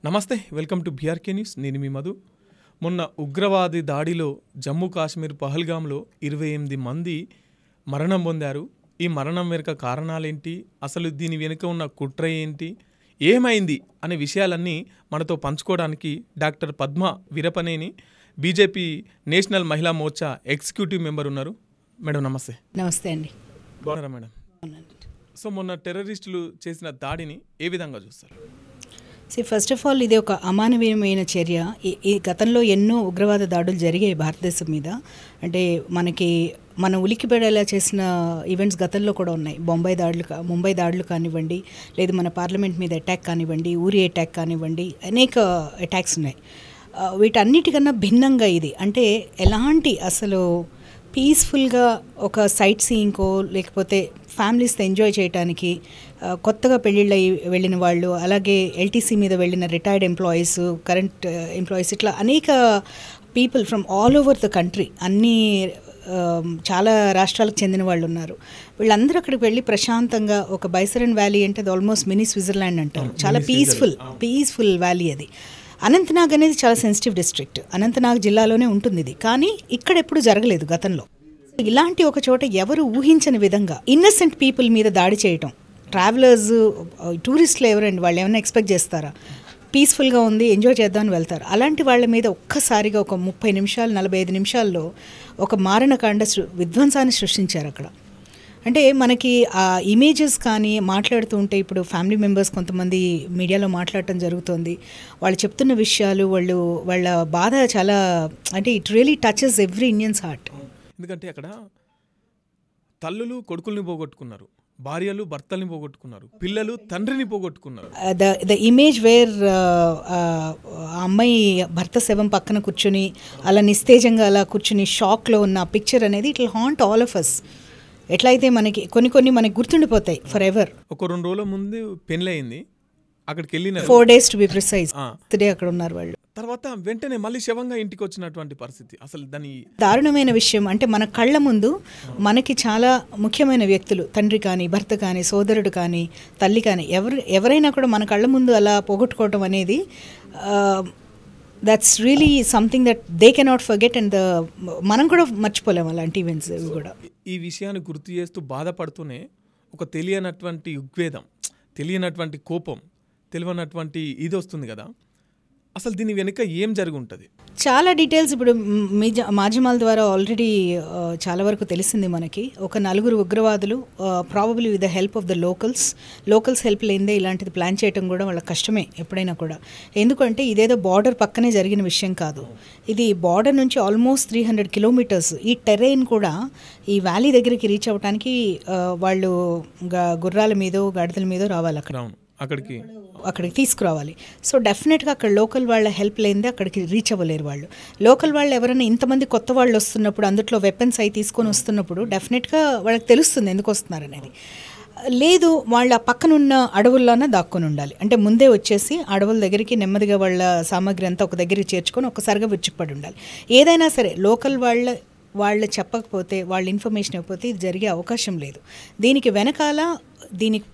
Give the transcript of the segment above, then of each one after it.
నమస్తే, welcome to BRK news. నేను మీ మధు. మొన్న ఉగ్రవాది దాడిలో జమ్మూ కాశ్మీర్ పహల్గామ్లో 28 మంది మరణం పొందారు. ఈ మరణం వెనుక కారణాలేంటి, అసలు దీని వెనుక ఉన్న కుట్ర ఏంటి, ఏమైంది అనే విషయాలన్నీ మనతో పంచుకోవడానికి doctor Padma Veerapaneni, BJP national మహిళా మోర్చా ఎగ్జిక్యూటివ్ మెంబర్ ఉన్నారు. మేడం నమస్తే. నమస్తే అండి. బాగున్నారా మేడం? సో మొన్న టెర్రరిస్టులు చేసిన దాడిని ఏ విధంగా చూస్తారు? ఫస్ట్ ఆఫ్ ఆల్ ఇది ఒక అమానవీయమైన చర్య. ఈ గతంలో ఎన్నో ఉగ్రవాద దాడులు జరిగాయి భారతదేశం మీద. అంటే మన ఉలిక్కిపడేలా చేసిన ఈవెంట్స్ గతంలో కూడా ఉన్నాయి. ముంబై దాడులు కానివ్వండి, లేదు మన పార్లమెంట్ మీద అటాక్ కానివ్వండి, ఊరి అటాక్ కానివ్వండి, అనేక అటాక్స్ ఉన్నాయి. వీటన్నిటికన్నా భిన్నంగా ఇది అంటే ఎలాంటి అసలు పీస్ఫుల్గా ఒక సైట్ సీయింగ్కో లేకపోతే ఫ్యామిలీస్తో ఎంజాయ్ చేయడానికి కొత్తగా పెళ్ళిళ్ళు వెళ్ళిన వాళ్ళు, అలాగే ఎల్టీసీ మీద వెళ్ళిన రిటైర్డ్ ఎంప్లాయీస్, కరెంట్ ఎంప్లాయీస్, ఇట్లా అనేక people from all over the country, చాలా రాష్ట్రాలకు చెందిన వాళ్ళు ఉన్నారు. వీళ్ళందరూ అక్కడికి వెళ్ళి ప్రశాంతంగా ఒక బైసరన్ వ్యాలీ అంటే అది ఆల్మోస్ట్ మినీ స్విట్జర్లాండ్ అంటారు. చాలా పీస్ఫుల్ వ్యాలీ అది. అనంతనాగ్ అనేది చాలా సెన్సిటివ్ డిస్ట్రిక్ట్, అనంతనాగ్ జిల్లాలోనే ఉంటుంది ఇది. కానీ ఇక్కడ ఎప్పుడు జరగలేదు గతంలో. ఇలాంటి ఒక చోట ఎవరు ఊహించని విధంగా ఇన్నసెంట్ పీపుల్ మీద దాడి చేయటం, ట్రావెలర్స్, టూరిస్టులు ఎవరండి, వాళ్ళు ఏమైనా ఎక్స్పెక్ట్ చేస్తారా? పీస్ఫుల్గా ఉంది, ఎంజాయ్ చేద్దామని వెళ్తారు. అలాంటి వాళ్ళ మీద ఒక్కసారిగా ఒక 30 నిమిషాలు 45 నిమిషాల్లో ఒక మారణకాండ విధ్వంసాన్ని సృష్టించారు అక్కడ. అంటే మనకి ఆ ఇమేజెస్ కానీ మాట్లాడుతూ ఉంటే, ఇప్పుడు ఫ్యామిలీ మెంబర్స్ కొంతమంది మీడియాలో మాట్లాడటం జరుగుతుంది. వాళ్ళు చెప్తున్న విషయాలు, వాళ్ళ బాధ చాలా, అంటే it really touches every Indians heart. ఎందుకంటే అక్కడ తల్లులు కొడుకుల్ని పోగొట్టుకున్నారు, భార్యలు భర్తల్ని పోగొట్టుకున్నారు, పిల్లలు తండ్రిని పోగొట్టుకున్నారు. ద ఇమేజ్ వేర్ అమ్మాయి భర్త శవం పక్కన కూర్చుని అలా నిస్తేజంగా అలా కూర్చుని షాక్లో ఉన్న పిక్చర్ అనేది it will haunt all of us. ఎట్లయితే మనకి కొన్ని మనకి గుర్తుండిపోతాయి ఫర్ ఎవర్. ఒక 2 రోజుల ముందు పెళ్ళి అయింది, అక్కడికి వెళ్ళిన 4 days టు బి ప్రిసైజ్, అక్కడ ఉన్నారు వాళ్ళు. తర్వాత వెంటనే మళ్ళీ శవంగా ఇంటికి వచ్చినటువంటి పరిస్థితి. అసలు దాని దారుణమైన విషయం అంటే మన కళ్ళ ముందు మనకి చాలా ముఖ్యమైన వ్యక్తులు, తండ్రి కానీ, భర్త కానీ, సోదరుడు కానీ, తల్లి కానీ, ఎవరైనా కూడా మన కళ్ళ ముందు అలా పోగొట్టుకోవటం అనేది that's really something that they cannot forget. And మనం కూడా మర్చిపోలేము అలాంటి ఈవెంట్స్ కూడా. ఈ విషయాన్ని గుర్తు చేస్తూ బాధపడుతూనే ఒక తెలియనటువంటి ఉద్వేదం, తెలియనటువంటి కోపం, తెలియనటువంటి ఇది వస్తుంది కదా. అసలు దీని వెనుక ఏం జరిగి ఉంటుంది? చాలా డీటెయిల్స్ ఇప్పుడు మాధ్యమాల ద్వారా ఆల్రెడీ చాలా వరకు తెలిసింది మనకి. ఒక 4 ఉగ్రవాదులు probably with the help of the locals help లేనిదే ఇలాంటిది ప్లాన్ చేయడం కూడా వాళ్ళ కష్టమే ఎప్పుడైనా కూడా. ఎందుకంటే ఇదేదో బార్డర్ పక్కనే జరిగిన విషయం కాదు. ఇది బార్డర్ నుంచి ఆల్మోస్ట్ 300 కిలోమీటర్స్. ఈ టెరైన్ కూడా ఈ వ్యాలీ దగ్గరికి రీచ్ అవ్వడానికి వాళ్ళు గుర్రాల మీదో గాడిదల మీదో రావాలి, అక్కడికి తీసుకురావాలి. సో డెఫినెట్గా అక్కడ లోకల్ వాళ్ళ హెల్ప్ లేనిదే అక్కడికి రీచ్ అవ్వలేరు వాళ్ళు. లోకల్ వాళ్ళు ఎవరైనా ఇంతమంది కొత్త వాళ్ళు వస్తున్నప్పుడు, అందులో వెపన్స్ అవి తీసుకొని వస్తున్నప్పుడు డెఫినెట్గా వాళ్ళకి తెలుస్తుంది ఎందుకు వస్తున్నారు అనేది. లేదు, వాళ్ళ పక్కనున్న అడవుల్లోనే దాక్కొని ఉండాలి. అంటే ముందే వచ్చేసి అడవుల దగ్గరికి నెమ్మదిగా వాళ్ళ సామాగ్రి అంతా ఒక దగ్గరికి చేర్చుకొని ఒక్కసారిగా విరుచుకుపడి ఉండాలి. ఏదైనా సరే లోకల్ వాళ్ళు చెప్పకపోతే, వాళ్ళ ఇన్ఫర్మేషన్ ఇవ్వకపోతే ఇది జరిగే అవకాశం లేదు. దీనికి వెనకాల దీనికి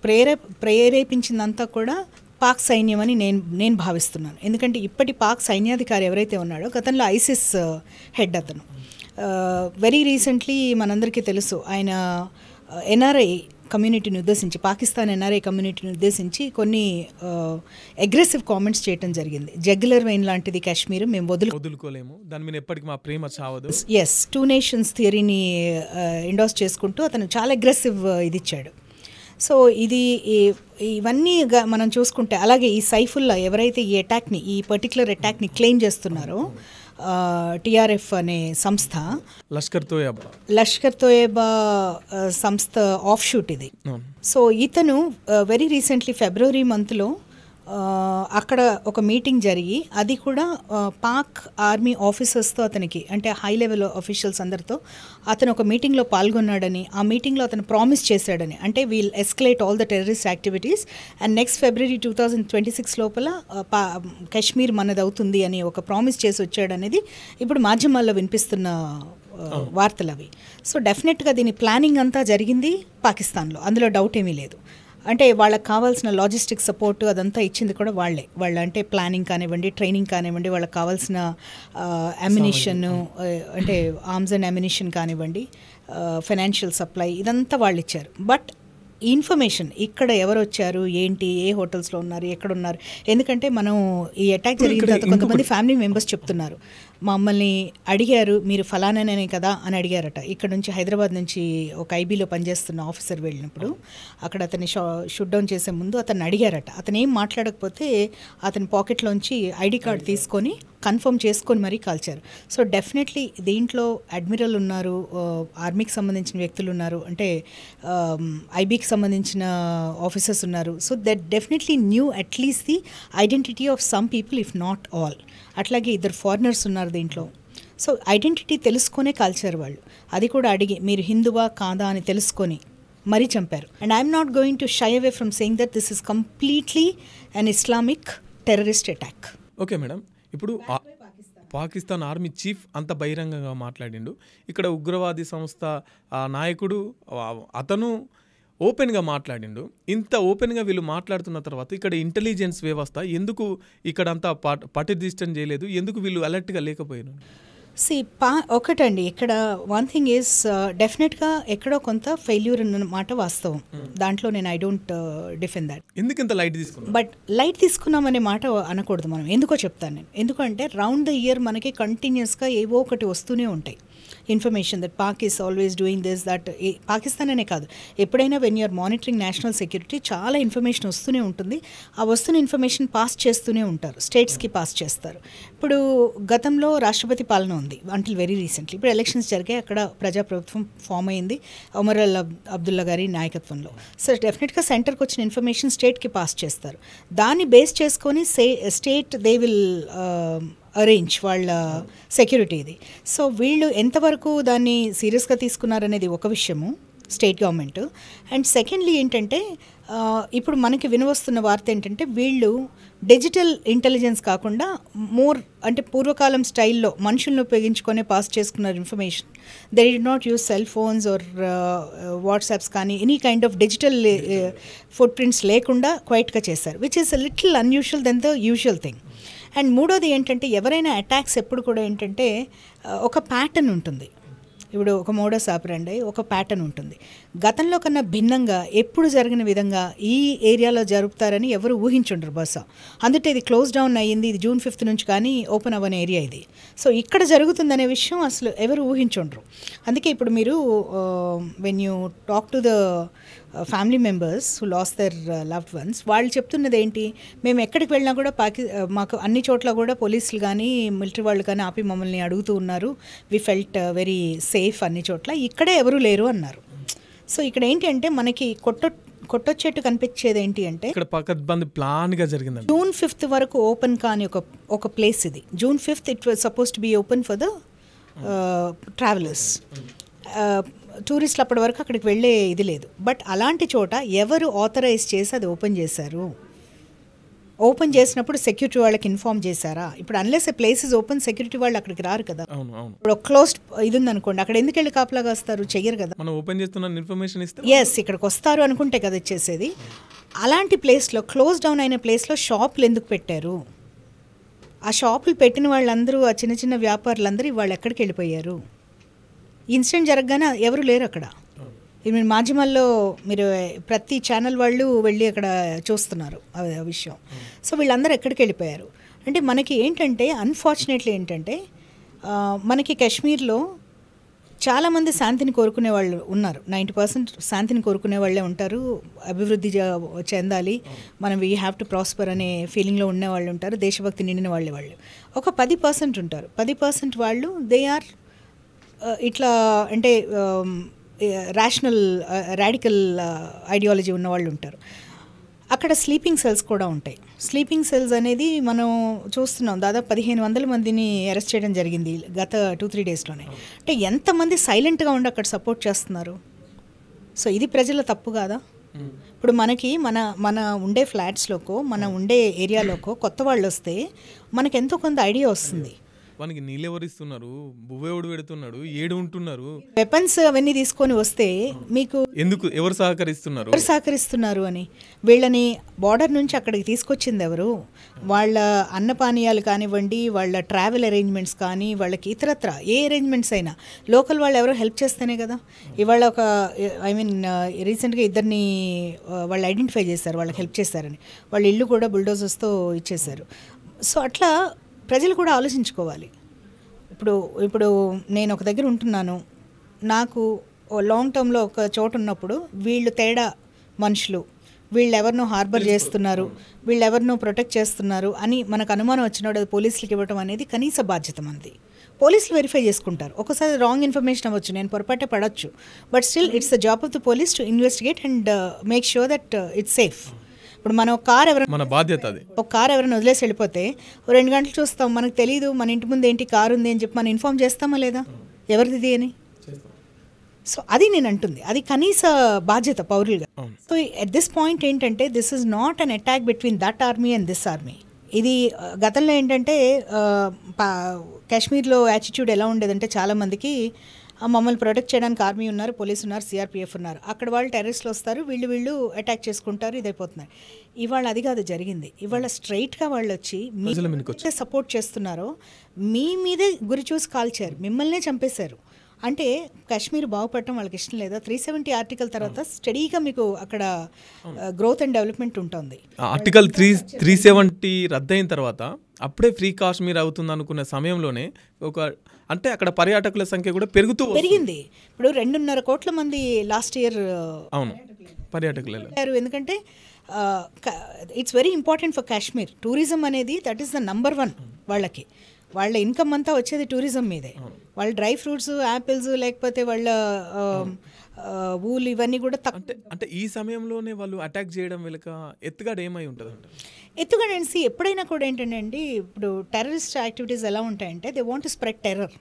ప్రేరేపించిందంతా కూడా పాక్ సైన్యం అని నేను భావిస్తున్నాను. ఎందుకంటే ఇప్పటి పాక్ సైన్యాధికారి ఎవరైతే ఉన్నాడో, గతంలో ఐసిస్ హెడ్ అతను, వెరీ రీసెంట్లీ మనందరికీ తెలుసు, ఆయన ఎన్ఆర్ఐ కమ్యూనిటీని ఉద్దేశించి, పాకిస్తాన్ ఎన్ఆర్ఐ కమ్యూనిటీని ఉద్దేశించి కొన్ని అగ్రెసివ్ కామెంట్స్ చేయడం జరిగింది. జగ్యులర్ వెయిన్ లాంటిది కాశ్మీర్ మేము వదులుకోలేము, దాని మీద ఎప్పటికీ మా ప్రేమ చావదు. ఎస్, 2 nations థియరీని ఎండోస్ చేసుకుంటూ అతను చాలా అగ్రెసివ్ ఇది ఇచ్చాడు. సో ఇవన్నీ మనం చూసుకుంటే, అలాగే ఈ సైఫుల్లా ఎవరైతే ఈ పర్టికులర్ అటాక్ని క్లెయిమ్ చేస్తున్నారో, టిఆర్ఎఫ్ అనే సంస్థ, లష్కర్ తోయబా సంస్థ ఆఫ్ షూట్ ఇది. సో ఇతను వెరీ రీసెంట్లీ ఫిబ్రవరి మంత్లో అక్కడ ఒక మీటింగ్ జరిగి, అది కూడా పాక్ ఆర్మీ ఆఫీసర్స్తో అతనికి, అంటే హై లెవెల్ ఆఫీషియల్స్ అందరితో అతను ఒక మీటింగ్లో పాల్గొన్నాడని, ఆ మీటింగ్లో అతను ప్రామిస్ చేశాడని, అంటే we'll escalate all the terrorist activities and next February 2026 లోపల కాశ్మీర్ మనది అవుతుంది అని ఒక ప్రామిస్ చేసి వచ్చాడనేది ఇప్పుడు మాధ్యమాల్లో వినిపిస్తున్న వార్తలు అవి. సో డెఫినెట్గా దీని ప్లానింగ్ అంతా జరిగింది పాకిస్తాన్లో, అందులో డౌట్ ఏమీ లేదు. అంటే వాళ్ళకి కావాల్సిన లాజిస్టిక్ సపోర్ట్ అదంతా ఇచ్చింది కూడా వాళ్ళ అంటే ప్లానింగ్ కానివ్వండి, ట్రైనింగ్ కానివ్వండి, వాళ్ళకి కావాల్సిన అమ్యునిషన్, అంటే ఆర్మ్స్ అండ్ అమ్యునిషన్ కానివ్వండి, ఫైనాన్షియల్ సప్లై, ఇదంతా వాళ్ళు ఇచ్చారు. బట్ ఇన్ఫర్మేషన్ ఇక్కడ ఎవరు వచ్చారు, ఏంటి, ఏ హోటల్స్లో ఉన్నారు, ఎక్కడున్నారు, ఎందుకంటే మనం ఈ అటాక్ జరిగిన తర్వాత కొంతమంది ఫ్యామిలీ మెంబర్స్ చెప్తున్నారు, మమ్మల్ని అడిగారు మీరు ఫలానానే కదా అని అడిగారట. ఇక్కడ నుంచి హైదరాబాద్ నుంచి ఒక ఐబీలో పనిచేస్తున్న ఆఫీసర్ వెళ్ళినప్పుడు అక్కడ అతన్ని షూట్ డౌన్ చేసే ముందు అతన్ని అడిగారట. అతను ఏం మాట్లాడకపోతే అతని పాకెట్లోంచి ఐడి కార్డ్ తీసుకొని కన్ఫర్మ్ చేసుకొని మరీ కాల్చారు. సో డెఫినెట్లీ దీంట్లో అడ్మిరల్ ఉన్నారు, ఆర్మీకి సంబంధించిన వ్యక్తులు ఉన్నారు, అంటే ఐబీకి సంబంధించిన ఆఫీసర్స్ ఉన్నారు. So that definitely new at least the identity of some people if not all. అట్లాగే ఇద్దరు ఫారినర్స్ ఉన్నారు దీంట్లో. సో ఐడెంటిటీ తెలుసుకొనే కాల్చారు వాళ్ళు. అది కూడా అడిగి మీరు హిందువా కాదా అని తెలుసుకొని మరీ చంపారు. And I'm not going to shy away from saying that this is completely an Islamic terrorist attack. Okay madam, ఇప్పుడు పాకిస్తాన్ ఆర్మీ చీఫ్ అంత బహిరంగంగా మాట్లాడిండు. ఇక్కడ ఉగ్రవాది సంస్థ నాయకుడు అతను ఓపెన్గా మాట్లాడిండు. ఇంత ఓపెన్గా వీళ్ళు మాట్లాడుతున్న తర్వాత ఇక్కడ ఇంటెలిజెన్స్ వ్యవస్థ ఎందుకు ఇక్కడ అంతా పటిదిష్టం చేయలేదు, ఎందుకు వీళ్ళు అలర్ట్గా లేకపోయారు? ఒకటండి, ఇక్కడ వన్ థింగ్ ఈజ్ డెఫినెట్గా ఎక్కడో కొంత ఫెయిల్యూర్ అన్నమాట వాస్తవం. దాంట్లో నేను ఐ డోంట్ డిఫెండ్ దాట్. ఎందుకు ఇంత లైట్ తీసుకున్నాం? బట్ లైట్ తీసుకున్నామనే మాట అనకూడదు మనం. ఎందుకో చెప్తాను నేను. ఎందుకంటే రౌండ్ ద ఇయర్ మనకి కంటిన్యూస్గా ఏవో ఒకటి వస్తూనే ఉంటాయి information that Pak is always doing this that. Pakistan అనే కాదు, ఎప్పుడైనా when you're monitoring national security చాలా ఇన్ఫర్మేషన్ వస్తూనే ఉంటుంది. ఆ వస్తున్న ఇన్ఫర్మేషన్ పాస్ చేస్తూనే ఉంటారు, స్టేట్స్కి పాస్ చేస్తారు. ఇప్పుడు గతంలో రాష్ట్రపతి పాలన ఉంది అంటిల్ వెరీ రీసెంట్లీ. ఇప్పుడు ఎలక్షన్స్ జరిగాయి, అక్కడ ప్రజాప్రభుత్వం ఫామ్ అయింది ఒమర్ అబ్దుల్లా గారి నాయకత్వంలో. సో డెఫినెట్గా సెంటర్కి వచ్చిన ఇన్ఫర్మేషన్ స్టేట్కి పాస్ చేస్తారు. దాన్ని బేస్ చేసుకొని స్టేట్ దే విల్ అరేంజ్ వాళ్ళ సెక్యూరిటీది. సో వీళ్ళు ఎంతవరకు దాన్ని సీరియస్గా తీసుకున్నారనేది ఒక విషయము, స్టేట్ గవర్నమెంట్. అండ్ సెకండ్లీ ఏంటంటే ఇప్పుడు మనకి వినవస్తున్న వార్త ఏంటంటే వీళ్ళు డిజిటల్ ఇంటెలిజెన్స్ కాకుండా మోర్ అంటే పూర్వకాలం స్టైల్లో మనుషులను ఉపయోగించుకొనే పాస్ చేసుకున్నారు information. They did not use cell phones or WhatsApps కానీ any kind of digital footprints లేకుండా క్వైట్గా చేశారు, which is a little unusual then the usual thing. And మూడోది ఏంటంటే ఎవరైనా అటాక్స్ ఎప్పుడు కూడా ఏంటంటే ఒక ప్యాటర్న్ ఉంటుంది. ఇప్పుడు ఒక మోడస్ ఆపరండి, ఒక ప్యాటర్న్ ఉంటుంది. గతంలో కన్నా భిన్నంగా ఎప్పుడు జరిగిన విధంగా ఈ ఏరియాలో జరుపుతారని ఎవరు ఊహించుండరు బహుశా. అందుకే ఇది క్లోజ్ డౌన్ అయ్యింది, ఇది June 5th నుంచి కానీ ఓపెన్ అవ్వని ఏరియా ఇది. సో ఇక్కడ జరుగుతుందనే విషయం అసలు ఎవరు ఊహించుండరు. అందుకే ఇప్పుడు మీరు when you talk to the family members who lost their loved ones, వాళ్ళు చెప్తున్నది ఏంటి, మేము ఎక్కడికి వెళ్ళినా కూడా మాకు అన్ని చోట్ల కూడా పోలీసులు కానీ మిలిటరీ వాళ్ళు కానీ ఆపి మమ్మల్ని అడుగుతూ ఉన్నారు, వి ఫెల్ట్ వెరీ సేఫ్ అన్ని చోట్ల, ఇక్కడే ఎవరు లేరు అన్నారు. సో ఇక్కడ ఏంటి అంటే మనకి కొట్టొచ్చేట్టు కనిపించేది ఏంటి అంటే ఇక్కడ పకడ్బందీ ప్లాన్గా జరిగింది. June 5th వరకు ఓపెన్ కాని ఒక ప్లేస్ ఇది. June 5th it was suppose to be open for the travellers. టూరిస్టులు అప్పటి వరకు అక్కడికి వెళ్ళే ఇది లేదు. బట్ అలాంటి చోట ఎవరు ఆథరైజ్ చేసి అది ఓపెన్ చేశారు? ఓపెన్ చేసినప్పుడు సెక్యూరిటీ వాళ్ళకి ఇన్ఫార్మ్ చేశారా? ఇప్పుడు unless A place is open security వాళ్ళు అక్కడికి రారు కదా. ఇప్పుడు క్లోజ్డ్ ఇది ఉంది అనుకోండి, అక్కడ ఎందుకు వెళ్ళి కాపలాగా వస్తారు? చెయ్యరు కదా. మనం ఓపెన్ చేస్తున్న ఇన్ఫర్మేషన్ ఇస్తే ఎస్ ఇక్కడికి వస్తారు అనుకుంటే కదా ఇచ్చేసేది. అలాంటి ప్లేస్లో క్లోజ్ డౌన్ అయిన ప్లేస్లో షాపులు ఎందుకు పెట్టారు? ఆ షాపులు పెట్టిన వాళ్ళందరూ, ఆ చిన్న చిన్న వ్యాపారులందరూ వాళ్ళు ఎక్కడికి వెళ్ళిపోయారు? ఇన్సిడెంట్ జరగగానే ఎవరు లేరు అక్కడ. మీరు మాధ్యమాల్లో మీరు ప్రతి ఛానల్ వాళ్ళు వెళ్ళి అక్కడ చూస్తున్నారు ఆ విషయం. సో వీళ్ళందరూ ఎక్కడికి వెళ్ళిపోయారు అంటే మనకి ఏంటంటే అన్ఫార్చునేట్లీ ఏంటంటే మనకి కాశ్మీర్లో చాలామంది శాంతిని కోరుకునే వాళ్ళు ఉన్నారు. 90% శాంతిని కోరుకునే వాళ్ళే ఉంటారు. అభివృద్ధి చెందాలి, మనం వీ హ్యావ్ టు ప్రాస్పర్ అనే ఫీలింగ్లో ఉండే వాళ్ళు ఉంటారు. దేశభక్తి నిండిన వాళ్ళు ఒక 10% ఉంటారు. 10% వాళ్ళు దే ఆర్ ఇట్లా అంటే రాడికల్ ఐడియాలజీ ఉన్న వాళ్ళు ఉంటారు. అక్కడ స్లీపింగ్ సెల్స్ కూడా ఉంటాయి. స్లీపింగ్ సెల్స్ అనేది మనం చూస్తున్నాం, దాదాపు 1500 మందిని అరెస్ట్ చేయడం జరిగింది గత 2-3 డేస్లోనే. అంటే ఎంతమంది సైలెంట్గా ఉండి అక్కడ సపోర్ట్ చేస్తున్నారు? సో ఇది ప్రజల తప్పు కాదా? ఇప్పుడు మనకి మన ఉండే ఫ్లాట్స్లోకో మన ఉండే ఏరియాలోకో కొత్త వాళ్ళు వస్తే మనకు ఎంతో కొంత ఐడియా వస్తుంది. వానికి నీళ్ళు ఎవరు ఇస్తున్నారు, బువ్వెవడు పెడుతున్నాడు, ఏడు ఉంటున్నారు, వెపన్స్ అవన్నీ తీసుకొని వస్తే మీకు ఎందుకు ఎవరు సహకరిస్తున్నారు, ఎవరు సహకరిస్తున్నారు అని వీళ్ళని బార్డర్ నుంచి అక్కడికి తీసుకొచ్చింది ఎవరు, వాళ్ళ అన్నపానీయాలు కానివ్వండి, వాళ్ళ ట్రావెల్ అరేంజ్మెంట్స్ కానీ, వాళ్ళకి ఇతరత్ర ఏ అరేంజ్మెంట్స్ అయినా లోకల్ వాళ్ళు ఎవరో హెల్ప్ చేస్తేనే కదా. ఇవాళ ఒక రీసెంట్గా ఇద్దరిని వాళ్ళు ఐడెంటిఫై చేశారు, వాళ్ళకి హెల్ప్ చేశారని. వాళ్ళ ఇల్లు కూడా బుల్డోజర్స్తో ఇచ్చేశారు. సో అట్లా ప్రజలు కూడా ఆలోచించుకోవాలి. ఇప్పుడు నేను ఒక దగ్గర ఉంటున్నాను, నాకు లాంగ్ టర్మ్లో ఒక చోటు ఉన్నప్పుడు వీళ్ళు తేడా మనుషులు, వీళ్ళు ఎవరినో హార్బర్ చేస్తున్నారు, వీళ్ళు ఎవరినో ప్రొటెక్ట్ చేస్తున్నారు అని మనకు అనుమానం వచ్చినప్పుడు అది పోలీసులకి ఇవ్వడం అనేది కనీస బాధ్యత మనది. పోలీసులు వెరిఫై చేసుకుంటారు. ఒకసారి రాంగ్ ఇన్ఫర్మేషన్ అవ్వచ్చు, నేను పొరపాటే పడవచ్చు, but still it's the job of the police to investigate and make sure that it's safe. ఇప్పుడు మనం మన బాధ్యత అది. ఒక కార్ ఎవరైనా వదిలేసి వెళ్ళిపోతే 2 గంటలు చూస్తాం, మనకు తెలియదు మన ఇంటి ముందు ఏంటి కారు ఉంది అని చెప్పి మనం ఇన్ఫార్మ్ చేస్తామా లేదా ఎవరిది అని. సో అది నేను అంటుంది, అది కనీస బాధ్యత పౌరులుగా. సో ఎట్ దిస్ పాయింట్ ఏంటంటే this is not an attack between that army and this army. ఇది గతంలో ఏంటంటే కాశ్మీర్లో యాటిట్యూడ్ ఎలా ఉండేదంటే చాలామందికి మమ్మల్ని ప్రొటెక్ట్ చేయడానికి ఆర్మీ ఉన్నారు, పోలీసు ఉన్నారు, సిఆర్పిఎఫ్ ఉన్నారు, అక్కడ వాళ్ళు టెర్రరిస్టులు వస్తారు, వీళ్ళు అటాక్ చేసుకుంటారు, ఇదైపోతున్నారు. ఇవాళ అది కాదు జరిగింది. ఇవాళ స్ట్రైట్గా వాళ్ళు వచ్చి మీ సపోర్ట్ చేస్తున్నారో మీ మీదే గురి చూసి కాల్చారు, మిమ్మల్నే చంపేశారు. అంటే కాశ్మీర్ బాగుపడటం వాళ్ళకి ఇష్టం లేదా? 370 ఆర్టికల్ తర్వాత స్టడీగా మీకు అక్కడ గ్రోత్ అండ్ డెవలప్మెంట్ ఉంటుంది. ఆర్టికల్ 370 రద్దయిన తర్వాత అప్పుడే ఫ్రీ కాశ్మీర్ అవుతుంది అనుకున్న సమయంలోనే అంటే అక్కడ పర్యాటకుల సంఖ్య కూడా పెరిగింది. ఇప్పుడు 2.5 కోట్ల మంది లాస్ట్ ఇయర్ పర్యాటకులు. ఎందుకంటే it's very important for Kashmir. Tourism అనేది దట్ ఈస్ ద నంబర్ 1 వాళ్ళకి. వాళ్ళ ఇన్కమ్ అంతా వచ్చేది టూరిజం మీదే. వాళ్ళ డ్రై ఫ్రూట్స్, యాపిల్స్, లేకపోతే వాళ్ళ ఊలు ఇవన్నీ కూడా అంటే ఈ సమయంలోనే వాళ్ళు అటాక్ చేయడం వెనుక ఎత్తుగడ ఏమై ఉంటుంది అంటే ఎత్తుగడ ఎప్పుడైనా కూడా ఏంటంటే అండి, ఇప్పుడు టెర్రరిస్ట్ యాక్టివిటీస్ ఎలా ఉంటాయంటే they want to spread terror.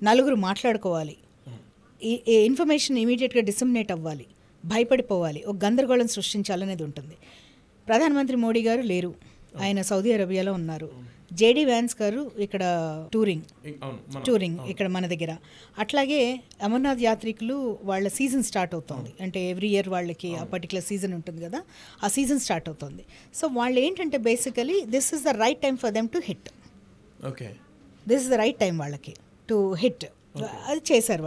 నలుగురు మాట్లాడుకోవాలి, ఈ ఇన్ఫర్మేషన్ ఇమీడియట్గా డిసెమినేట్ అవ్వాలి, భయపడిపోవాలి, ఒక గందరగోళం సృష్టించాలనేది ఉంటుంది. ప్రధానమంత్రి మోడీ గారు లేరు, ఆయన సౌదీ అరేబియాలో ఉన్నారు. జేడీ వ్యాన్స్ గారు ఇక్కడ టూరింగ్ ఇక్కడ మన దగ్గర. అట్లాగే అమర్నాథ్ యాత్రికులు వాళ్ళ సీజన్ స్టార్ట్ అవుతుంది. అంటే ఎవ్రీ ఇయర్ వాళ్ళకి ఆ పర్టికులర్ సీజన్ ఉంటుంది కదా, ఆ సీజన్ స్టార్ట్ అవుతుంది. సో వాళ్ళు ఏంటంటే basically this is the right time for them to hit. This is the right time వాళ్ళకి టు హిట్. అది చేశారు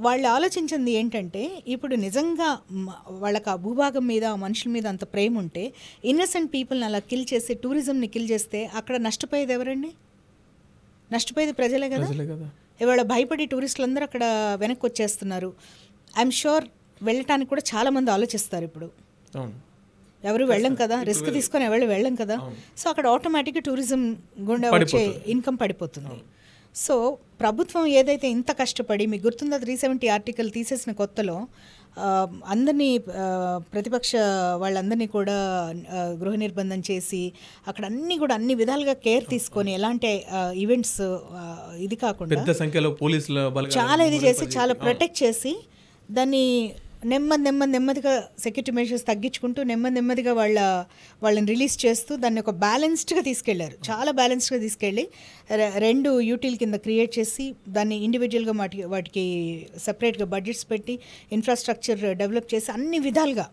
వాళ్ళు ఆలోచించింది ఏంటంటే, ఇప్పుడు నిజంగా వాళ్ళకి ఆ భూభాగం మీద, ఆ మనుషుల మీద అంత ప్రేమ ఉంటే ఇన్నసెంట్ పీపుల్ని అలా కిల్ చేసి, టూరిజంని కిల్ చేస్తే అక్కడ నష్టపోయేది ఎవరండి? నష్టపోయేది ప్రజలే కదా. ఇవాళ భయపడి టూరిస్టులు అందరూ అక్కడ వెనక్కి వచ్చేస్తున్నారు. ఐఎమ్ షూర్ వెళ్ళటానికి కూడా చాలామంది ఆలోచిస్తారు. ఇప్పుడు ఎవరు వెళ్ళం కదా, రిస్క్ తీసుకొని ఎవరు వెళ్ళం కదా. సో అక్కడ ఆటోమేటిక్గా టూరిజం గుండా వచ్చే ఇన్కమ్ పడిపోతుంది. సో ప్రభుత్వం ఏదైతే ఇంత కష్టపడి, మీకు గుర్తుందా 370 ఆర్టికల్ తీసేసిన కొత్తలో అందరినీ ప్రతిపక్ష వాళ్ళందరినీ కూడా గృహ నిర్బంధం చేసి అక్కడ అన్ని విధాలుగా కేర్ తీసుకొని ఎలాంటి ఈవెంట్స్ ఇది కాకుండా పెద్ద సంఖ్యలో పోలీసులు చాలా ఇది చేసి చాలా ప్రొటెక్ట్ చేసి దాన్ని నెమ్మదిగా సెక్యూరిటీ మెషర్స్ తగ్గించుకుంటూ నెమ్మదిగా వాళ్ళని రిలీజ్ చేస్తూ దాన్ని ఒక బ్యాలెన్స్డ్గా తీసుకెళ్లారు. చాలా బ్యాలెన్స్డ్గా తీసుకెళ్ళి 2 యూటీల కింద క్రియేట్ చేసి దాన్ని ఇండివిజువల్గా వాటికి సపరేట్గా బడ్జెట్స్ పెట్టి ఇన్ఫ్రాస్ట్రక్చర్ డెవలప్ చేసి అన్ని విధాలుగా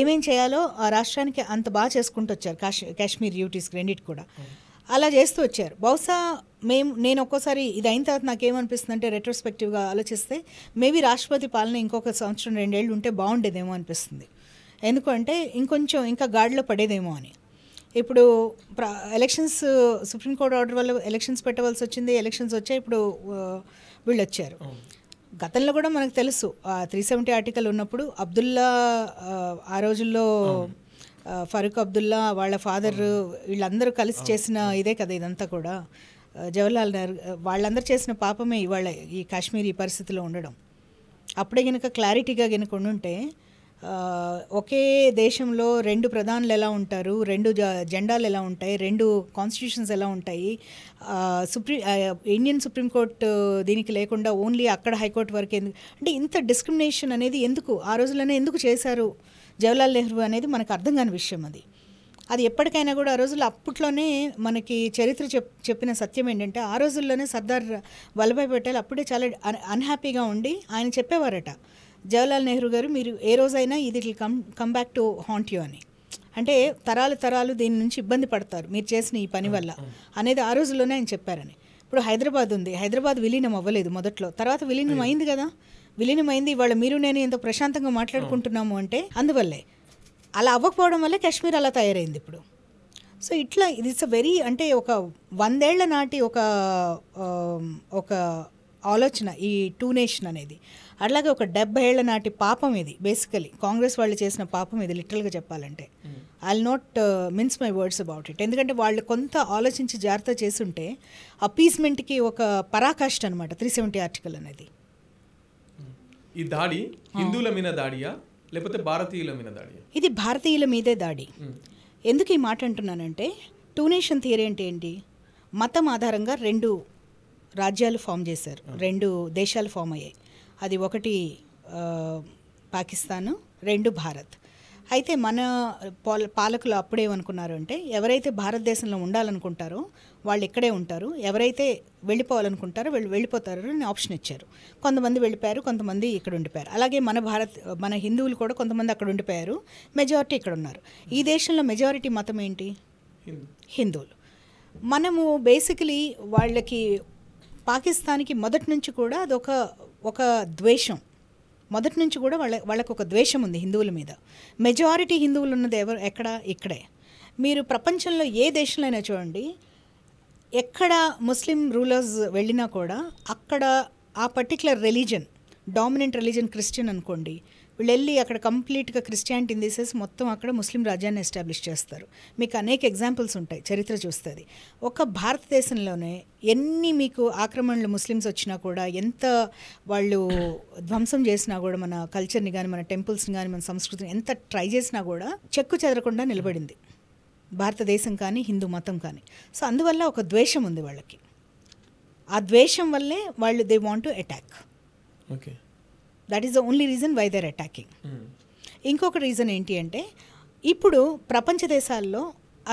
ఏమేం చేయాలో ఆ రాష్ట్రానికి అంత బాగా చేసుకుంటూ వచ్చారు. కాశ్మీర్ యూటీస్కి రెండింటి కూడా అలా చేస్తూ వచ్చారు. బహుశా నేను ఒక్కోసారి ఇది అయిన తర్వాత నాకేమనిపిస్తుంది అంటే, రెట్రోస్పెక్టివ్గా ఆలోచిస్తే మేబీ రాష్ట్రపతి పాలన ఇంకొక సంవత్సరం 2 ఏళ్ళు ఉంటే బాగుండేదేమో అనిపిస్తుంది. ఎందుకంటే ఇంకా గాడిలో పడేదేమో అని. ఇప్పుడు ఎలక్షన్స్, సుప్రీంకోర్టు ఆర్డర్ వల్ల ఎలక్షన్స్ పెట్టవలసి వచ్చింది. ఎలక్షన్స్ వచ్చాయి, ఇప్పుడు వీళ్ళు వచ్చారు. గతంలో కూడా మనకు తెలుసు 370 ఆర్టికల్ ఉన్నప్పుడు అబ్దుల్లా ఆ రోజుల్లో ఫరూక్ అబ్దుల్లా వాళ్ళ ఫాదర్ వీళ్ళందరూ కలిసి చేసిన ఇదే కదా ఇదంతా కూడా. జవహర్లాల్ నెహ్రూ వాళ్ళందరూ చేసిన పాపమే ఇవాళ ఈ కాశ్మీర్ ఈ పరిస్థితిలో ఉండడం. అప్పుడే కనుక క్లారిటీగా కనుక ఉండుంటే, ఒకే దేశంలో 2 ప్రధానులు ఎలా ఉంటారు, 2 జెండాలు ఎలా ఉంటాయి, 2 కాన్స్టిట్యూషన్స్ ఎలా ఉంటాయి, ఇండియన్ సుప్రీంకోర్టు దీనికి లేకుండా ఓన్లీ అక్కడ హైకోర్టు వరకు ఎందుకు, అంటే ఇంత డిస్క్రిమినేషన్ అనేది ఎందుకు ఆ రోజుల్లోనే ఎందుకు చేశారు జవహర్లాల్ నెహ్రూ అనేది మనకు అర్థం కాని విషయం. అది ఎప్పటికైనా కూడా ఆ రోజుల్లో అప్పట్లోనే మనకి చరిత్ర చెప్పిన సత్యం ఏంటంటే ఆ రోజుల్లోనే సర్దార్ వల్లభాయ్ పటేల్ అప్పుడే చాలా అన్హ్యాపీగా ఉండి ఆయన చెప్పేవారట జవహర్లాల్ నెహ్రూ గారు మీరు ఏ రోజైనా ఇది come back to haunt you అని, అంటే తరాలు దీని నుంచి ఇబ్బంది పడతారు మీరు చేసిన ఈ పని వల్ల అనేది ఆ రోజుల్లోనే ఆయన చెప్పారని. ఇప్పుడు హైదరాబాద్ ఉంది, హైదరాబాద్ విలీనం అవ్వలేదు మొదట్లో, తర్వాత విలీనం అయింది కదా, విలీనం అయింది. ఇవాళ మీరు నేను ఎంతో ప్రశాంతంగా మాట్లాడుకుంటున్నాము అంటే అందువల్లే. అలా అవ్వకపోవడం వల్ల కాశ్మీర్ అలా తయారైంది ఇప్పుడు. సో ఇట్లా ఇట్స్ అ వెరీ అంటే ఒక 100 ఏళ్ల నాటి ఒక ఆలోచన ఈ టూ నేషన్ అనేది. అట్లాగే ఒక 70 ఏళ్ల నాటి పాపం ఇది. బేసికలీ కాంగ్రెస్ వాళ్ళు చేసిన పాపం ఇది లిటరల్గా చెప్పాలంటే. I will not mince my words about it. ఎందుకంటే వాళ్ళు కొంత ఆలోచించి జాగ్రత్త చేసుంటే అపీస్మెంట్కి ఒక పరాకాష్ట అనమాట 370 ఆర్టికల్ అనేది. ఈ దాడి హిందువుల మీద దాడియా లేకపోతే భారతీయుల మీద దాడియా? ఇది భారతీయుల మీదే దాడి. ఎందుకు ఈ మాట అంటున్నానంటే టూ నేషన్ థియరీ అంటే ఏంటి? మతం ఆధారంగా 2 రాజ్యాలు ఫామ్ చేశారు, 2 దేశాలు ఫామ్ అయ్యాయి. అది ఒకటి పాకిస్తాను, 2 భారత్. అయితే మన పాలకులు అప్పుడేమనుకున్నారు అంటే ఎవరైతే భారతదేశంలో ఉండాలనుకుంటారో వాళ్ళు ఇక్కడే ఉంటారు, ఎవరైతే వెళ్ళిపోవాలనుకుంటారో వెళ్ళిపోతారు అని ఆప్షన్ ఇచ్చారు. కొంతమంది వెళ్ళిపోయారు, కొంతమంది ఇక్కడ ఉండిపోయారు. అలాగే మన హిందువులు కూడా కొంతమంది అక్కడ ఉండిపోయారు, మెజారిటీ ఇక్కడ ఉన్నారు. ఈ దేశంలో మెజారిటీ మతం ఏంటి? హిందువులు. మనము బేసికలీ వాళ్ళకి పాకిస్తాన్కి మొదటి నుంచి కూడా అదొక ద్వేషం. మొదటి నుంచి కూడా వాళ్ళకు ఒక ద్వేషం ఉంది హిందువుల మీద. మెజారిటీ హిందువులు ఉన్నది ఇక్కడే. మీరు ప్రపంచంలో ఏ దేశంలో అయినా చూడండి, ఎక్కడ ముస్లిం రూలర్స్ వెళ్ళినా కూడా అక్కడ ఆ particular religion, dominant religion Christian అనుకోండి, వీళ్ళు వెళ్ళి అక్కడ కంప్లీట్గా క్రిస్టియానిటీని తీసేసి మొత్తం అక్కడ ముస్లిం రాజ్యాన్ని ఎస్టాబ్లిష్ చేస్తారు. మీకు అనేక ఎగ్జాంపుల్స్ ఉంటాయి, చరిత్ర చూస్తుంది. ఒక భారతదేశంలోనే ఎన్ని మీకు ఆక్రమణలు ముస్లిమ్స్ వచ్చినా కూడా, ఎంత వాళ్ళు ధ్వంసం చేసినా కూడా, మన కల్చర్ని కానీ మన టెంపుల్స్ని కానీ మన సంస్కృతిని ఎంత ట్రై చేసినా కూడా చెక్కు చెదరకుండా నిలబడింది భారతదేశం కానీ హిందూ మతం కానీ. సో అందువల్ల ఒక ద్వేషం ఉంది వాళ్ళకి. ఆ ద్వేషం వల్లే వాళ్ళు they want to attack. Okay, that is the only reason why they're attacking. ఇంకొక రీజన్ ఏంటి అంటే ఇప్పుడు ప్రపంచ దేశాల్లో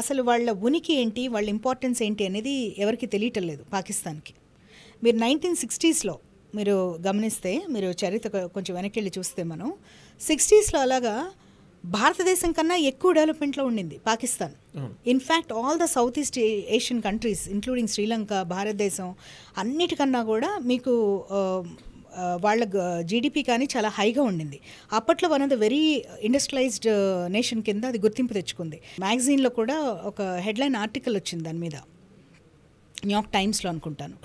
అసలు వాళ్ళ ఉనికి ఏంటి, వాళ్ళ ఇంపార్టెన్స్ ఏంటి అనేది ఎవరికి తెలియటం లేదు పాకిస్తాన్కి. మీరు 1960s మీరు గమనిస్తే, మీరు చరిత్ర కొంచెం వెనక్కి వెళ్ళి చూస్తే మనం 60s అలాగా భారతదేశం కన్నా ఎక్కువ డెవలప్మెంట్లో ఉండింది Pakistan. In fact all the south East Asian countries including Sri Lanka, భారతదేశం అన్నిటికన్నా కూడా మీకు వాళ్ళ జీడిపి కానీ చాలా హైగా ఉండింది. అప్పట్లో one of the very industrialised nation కింద అది గుర్తింపు తెచ్చుకుంది. మ్యాగజైన్లో కూడా ఒక హెడ్లైన్ ఆర్టికల్ వచ్చింది దాని మీద, న్యూయార్క్ టైమ్స్లో అనుకుంటాను.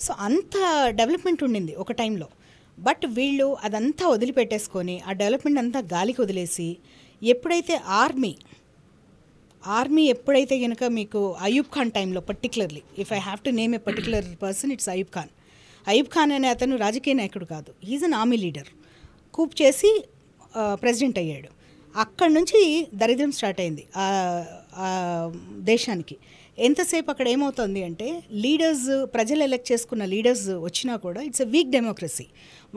సో అంత డెవలప్మెంట్ ఉండింది ఒక టైంలో. బట్ వీళ్ళు అదంతా వదిలిపెట్టేసుకొని ఆ డెవలప్మెంట్ అంతా గాలికి వదిలేసి, ఎప్పుడైతే ఆర్మీ ఎప్పుడైతే కనుక మీకు అయూబ్ ఖాన్ టైంలో particularly, if I have to name A particular person, it's Ayub Khan. Ayub Khan అనే అతను రాజకీయ నాయకుడు కాదు, హీజ్ అన్ ఆర్మీ లీడర్. కూప్ చేసి ప్రెసిడెంట్ అయ్యాడు. అక్కడి నుంచి దరిద్రం స్టార్ట్ అయింది దేశానికి. ఎంతసేపు అక్కడ ఏమవుతుంది అంటే లీడర్స్, ప్రజలు ఎలక్ట్ చేసుకున్న లీడర్స్ వచ్చినా కూడా ఇట్స్ ఎ వీక్ డెమోక్రసీ.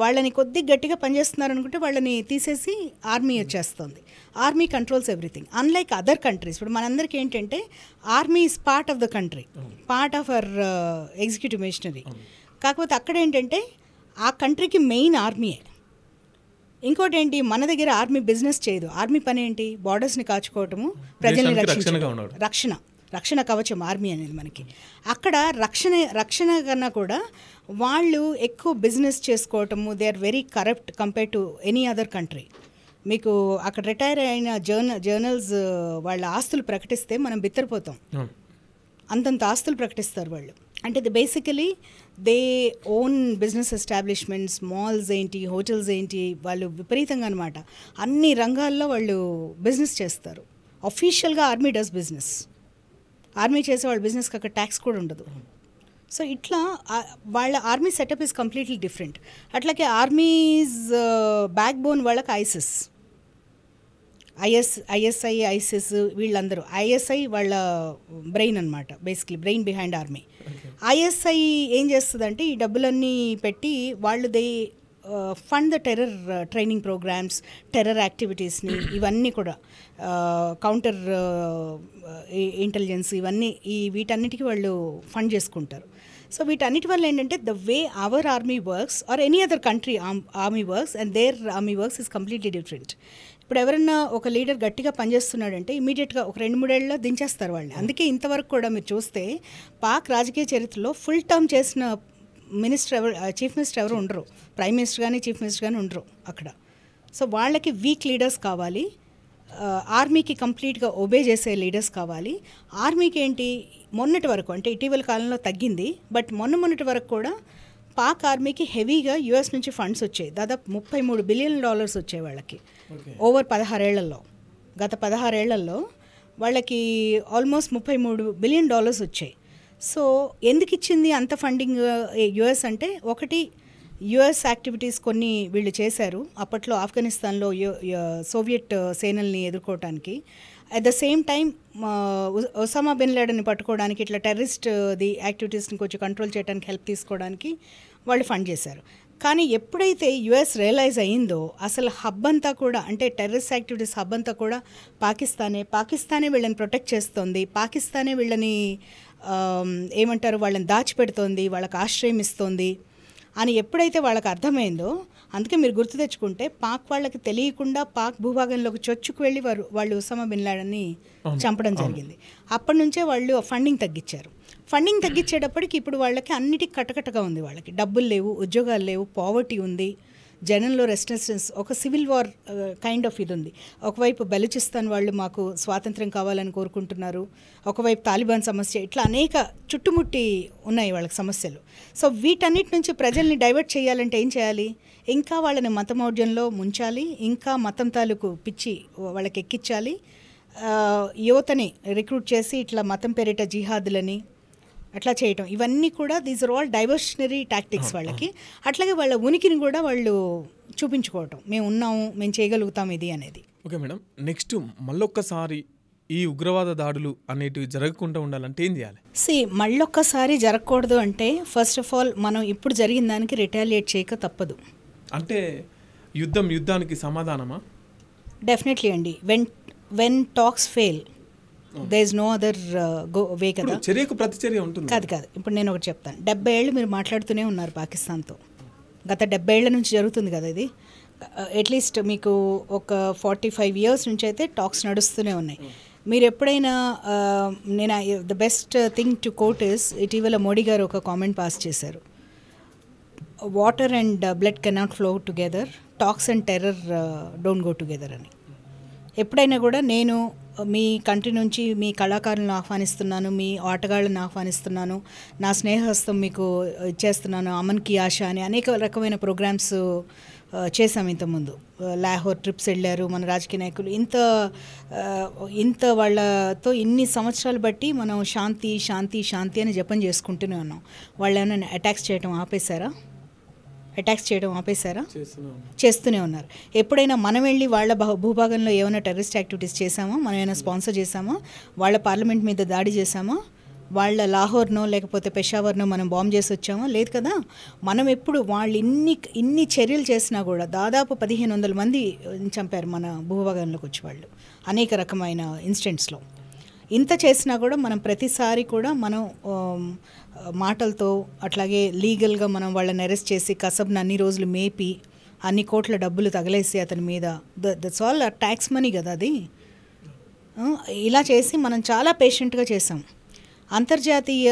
వాళ్ళని కొద్దిగా గట్టిగా పనిచేస్తున్నారు అనుకుంటే వాళ్ళని తీసేసి ఆర్మీ వచ్చేస్తుంది. Army controls everything. Unlike other countries, ఇప్పుడు మనందరికీ ఏంటంటే army is part of the country, part of our executive machinery. కాకపోతే అక్కడ ఏంటంటే ఆ కంట్రీకి మెయిన్ ఆర్మీయే. ఇంకోటి ఏంటి, మన దగ్గర ఆర్మీ బిజినెస్ చేయదు. ఆర్మీ పని ఏంటి? బార్డర్స్ని కాచుకోవటము, ప్రజల్ని రక్షణ కవచం ఆర్మీ అనేది మనకి. అక్కడ రక్షణ కన్నా కూడా వాళ్ళు ఎక్కువ బిజినెస్ చేసుకోవటము, they are very corrupt compare to any other country. మీకు అక్కడ రిటైర్ అయిన జర్నల్స్ వాళ్ళ ఆస్తులు ప్రకటిస్తే మనం బిత్తరపోతాం. అంతంత ఆస్తులు ప్రకటిస్తారు వాళ్ళు. అంటే basically they own business establishments, malls ఏంటి, హోటల్స్ ఏంటి, వాళ్ళు విపరీతంగా అనమాట అన్ని రంగాల్లో వాళ్ళు బిజినెస్ చేస్తారు. అఫీషియల్గా ఆర్మీ డస్ బిజినెస్. ఆర్మీ చేసే వాళ్ళ బిజినెస్కి అక్కడ ట్యాక్స్ కూడా ఉండదు. సో ఇట్లా వాళ్ళ army setup is completely different. అట్లాగే ఆర్మీస్ బ్యాక్ బోన్ వాళ్ళకి ఐఎస్ఐ, ఐసిస్ వీళ్ళందరూ. ఐఎస్ఐ వాళ్ళ బ్రెయిన్ అనమాట, basically brain behind army. ISI ఏం చేస్తుందంటే ఈ డబ్బులన్నీ పెట్టి వాళ్ళు fund the terror training programs, terror యాక్టివిటీస్ని, ఇవన్నీ కూడా కౌంటర్ ఇంటెలిజెన్స్, ఇవన్నీ వీటన్నిటికీ వాళ్ళు ఫండ్ చేసుకుంటారు. సో వీటన్నిటి వల్ల ఏంటంటే the way hour army works or any other country army works and there army works is completely different. ఇప్పుడు ఎవరన్నా ఒక లీడర్ గట్టిగా పనిచేస్తున్నాడంటే ఇమీడియట్గా ఒక 2-3 ఏళ్ళలో దించేస్తారు వాళ్ళని. అందుకే ఇంతవరకు కూడా మీరు చూస్తే పాక్ రాజకీయ చరిత్రలో ఫుల్ టర్మ్ చేసిన చీఫ్ మినిస్టర్ ఎవరు ఉండరు, ప్రైమ్ మినిస్టర్ కానీ చీఫ్ మినిస్టర్ కానీ ఉండరు అక్కడ. సో వాళ్ళకి వీక్ లీడర్స్ కావాలి, ఆర్మీకి కంప్లీట్గా ఒబే చేసే లీడర్స్ కావాలి. ఆర్మీకి ఏంటి మొన్నటి వరకు అంటే ఇటీవల కాలంలో తగ్గింది, బట్ మొన్నటి వరకు కూడా పాక్ ఆర్మీకి హెవీగా యుఎస్ నుంచి ఫండ్స్ వచ్చాయి. దాదాపు $33 బిలియన్ వచ్చాయి వాళ్ళకి ఓవర్ 16 ఏళ్లలో. గత 16 ఏళ్లలో వాళ్ళకి ఆల్మోస్ట్ $33 బిలియన్ వచ్చాయి. సో ఎందుకు ఇచ్చింది అంత ఫండింగ్ యుఎస్ అంటే, ఒకటి యుఎస్ యాక్టివిటీస్ కొన్ని వీళ్ళు చేశారు అప్పట్లో ఆఫ్ఘనిస్తాన్లో సోవియట్ సేనల్ని ఎదుర్కోవటానికి. At the same time Osama bin లాడెన్ని పట్టుకోవడానికి, ఇట్లా టెర్రరిస్ట్ యాక్టివిటీస్ని కొంచెం కంట్రోల్ చేయడానికి హెల్ప్ తీసుకోవడానికి వాళ్ళు ఫండ్ చేశారు. కానీ ఎప్పుడైతే యుఎస్ రియలైజ్ అయ్యిందో అసలు హబ్ అంతా కూడా అంటే టెర్రరిస్ట్ యాక్టివిటీస్ హబ్ అంతా కూడా పాకిస్తానే వీళ్ళని ప్రొటెక్ట్ చేస్తుంది, పాకిస్తానే వీళ్ళని ఏమంటారు వాళ్ళని దాచిపెడుతోంది, వాళ్ళకి ఆశ్రయం ఇస్తోంది అని ఎప్పుడైతే వాళ్ళకి అర్థమైందో, అందుకే మీరు గుర్తు తెచ్చుకుంటే పాక్ వాళ్ళకి తెలియకుండా పాక్ భూభాగంలోకి చొచ్చుకు వెళ్ళి వాళ్ళు ఒసామా బిన్ లాడెన్ని చంపడం జరిగింది. అప్పటి నుంచే వాళ్ళు ఫండింగ్ తగ్గించారు. ఫండింగ్ తగ్గించేటప్పటికి ఇప్పుడు వాళ్ళకి అన్నిటికీ కట్టకట్టగా ఉంది. వాళ్ళకి డబ్బులు లేవు, ఉద్యోగాలు లేవు, పావర్టీ ఉంది, జనంలో రెసిస్టెన్స్, ఒక సివిల్ వార్ కైండ్ ఆఫ్ ఇది ఉంది. ఒకవైపు బెలూచిస్తాన్ వాళ్ళు మాకు స్వాతంత్ర్యం కావాలని కోరుకుంటున్నారు, ఒకవైపు తాలిబాన్ సమస్య, ఇట్లా అనేక చుట్టుముట్టి ఉన్నాయి వాళ్ళకి సమస్యలు. సో వీటన్నిటి నుంచి ప్రజల్ని డైవర్ట్ చేయాలంటే ఏం చేయాలి? ఇంకా వాళ్ళని మతమౌఢ్యంలో ముంచాలి, ఇంకా మతం తాలూకు పిచ్చి వాళ్ళకి ఎక్కించాలి, యువతని రిక్రూట్ చేసి ఇట్లా మతం పేరిట జిహాదులని అట్లా చేయటం, ఇవన్నీ కూడా these are all diversionary tactics వాళ్ళకి. అట్లాగే వాళ్ళ ఉనికిని కూడా వాళ్ళు చూపించుకోవటం, మేము ఉన్నాము, మేము చేయగలుగుతాం ఇది అనేది. ఓకే మేడం, నెక్స్ట్ మళ్ళొక్కసారి ఈ ఉగ్రవాద దాడులు అనేటివి జరగకుండా ఉండాలంటే ఏం చేయాలి? మళ్ళొక్కసారి జరగకూడదు అంటే ఫస్ట్ ఆఫ్ ఆల్ మనం ఇప్పుడు జరిగిన దానికి రిటాలియేట్ చేయక తప్పదు. అంటే యుద్ధానికి సమాధానమా? డెఫినెట్లీ అండి. When talks fail there is no other way కదా. చర్యకు ప్రతిచర్య ఉంటుంది. కాదు. ఇప్పుడు నేను ఒకటి చెప్తాను. 70 ఏళ్ళు మీరు మాట్లాడుతూనే ఉన్నారు పాకిస్తాన్తో. గత 70 ఏళ్ల నుంచి జరుగుతుంది కదా ఇది. అట్లీస్ట్ మీకు ఒక 45 years నుంచి అయితే టాక్స్ నడుస్తూనే ఉన్నాయి. మీరు ఎప్పుడైనా నేను the best thing to quote is, ఇటీవల మోడీ గారు ఒక కామెంట్ పాస్ చేశారు, water and blood cannot flow together, talks and terror don't go together అని. ఎప్పుడైనా కూడా నేను మీ కంట్రీ నుంచి మీ కళాకారులను ఆహ్వానిస్తున్నాను, మీ ఆటగాళ్ళని ఆహ్వానిస్తున్నాను, నా స్నేహహస్తం మీకు ఇచ్చేస్తున్నాను, అమన్ కి ఆశ అని అనేక రకమైన ప్రోగ్రామ్స్ చేశాం ఇంతకుముందు. లాహోర్ ట్రిప్స్ వెళ్ళారు మన రాజకీయ నాయకులు. ఇంత వాళ్ళతో ఇన్ని సంవత్సరాలు బట్టి మనం శాంతి శాంతి శాంతి అని జపం చేసుకుంటూనే ఉన్నాం. వాళ్ళు ఏమైనా అటాక్స్ చేయడం ఆపేశారా? చేస్తూనే ఉన్నారు. ఎప్పుడైనా మనం వెళ్ళి వాళ్ళ భూభాగంలో ఏమైనా టెర్రరిస్ట్ యాక్టివిటీస్ చేశామా? మనం ఏమైనా స్పాన్సర్ చేశామా? వాళ్ళ పార్లమెంట్ మీద దాడి చేశామా? వాళ్ళ లాహోర్నో లేకపోతే పెషావర్నో మనం బాంబ్ చేసి వచ్చామా? లేదు కదా. మనం ఎప్పుడు వాళ్ళు ఇన్ని చర్యలు చేసినా కూడా దాదాపు 1500 మంది చంపారు మన భూభాగంలోకి వచ్చి వాళ్ళు అనేక రకమైన ఇన్సిడెంట్స్లో. ఇంత చేసినా కూడా మనం ప్రతిసారి కూడా మనం మాటలతో అట్లాగే లీగల్గా మనం వాళ్ళని అరెస్ట్ చేసి కసబ్ని అన్ని రోజులు మేపి అన్ని కోట్ల డబ్బులు తగలేసి అతని మీద, దట్స్ ఆల్ ట్యాక్స్ మనీ కదా అది. ఇలా చేసి మనం చాలా పేషెంట్గా చేసాం. అంతర్జాతీయ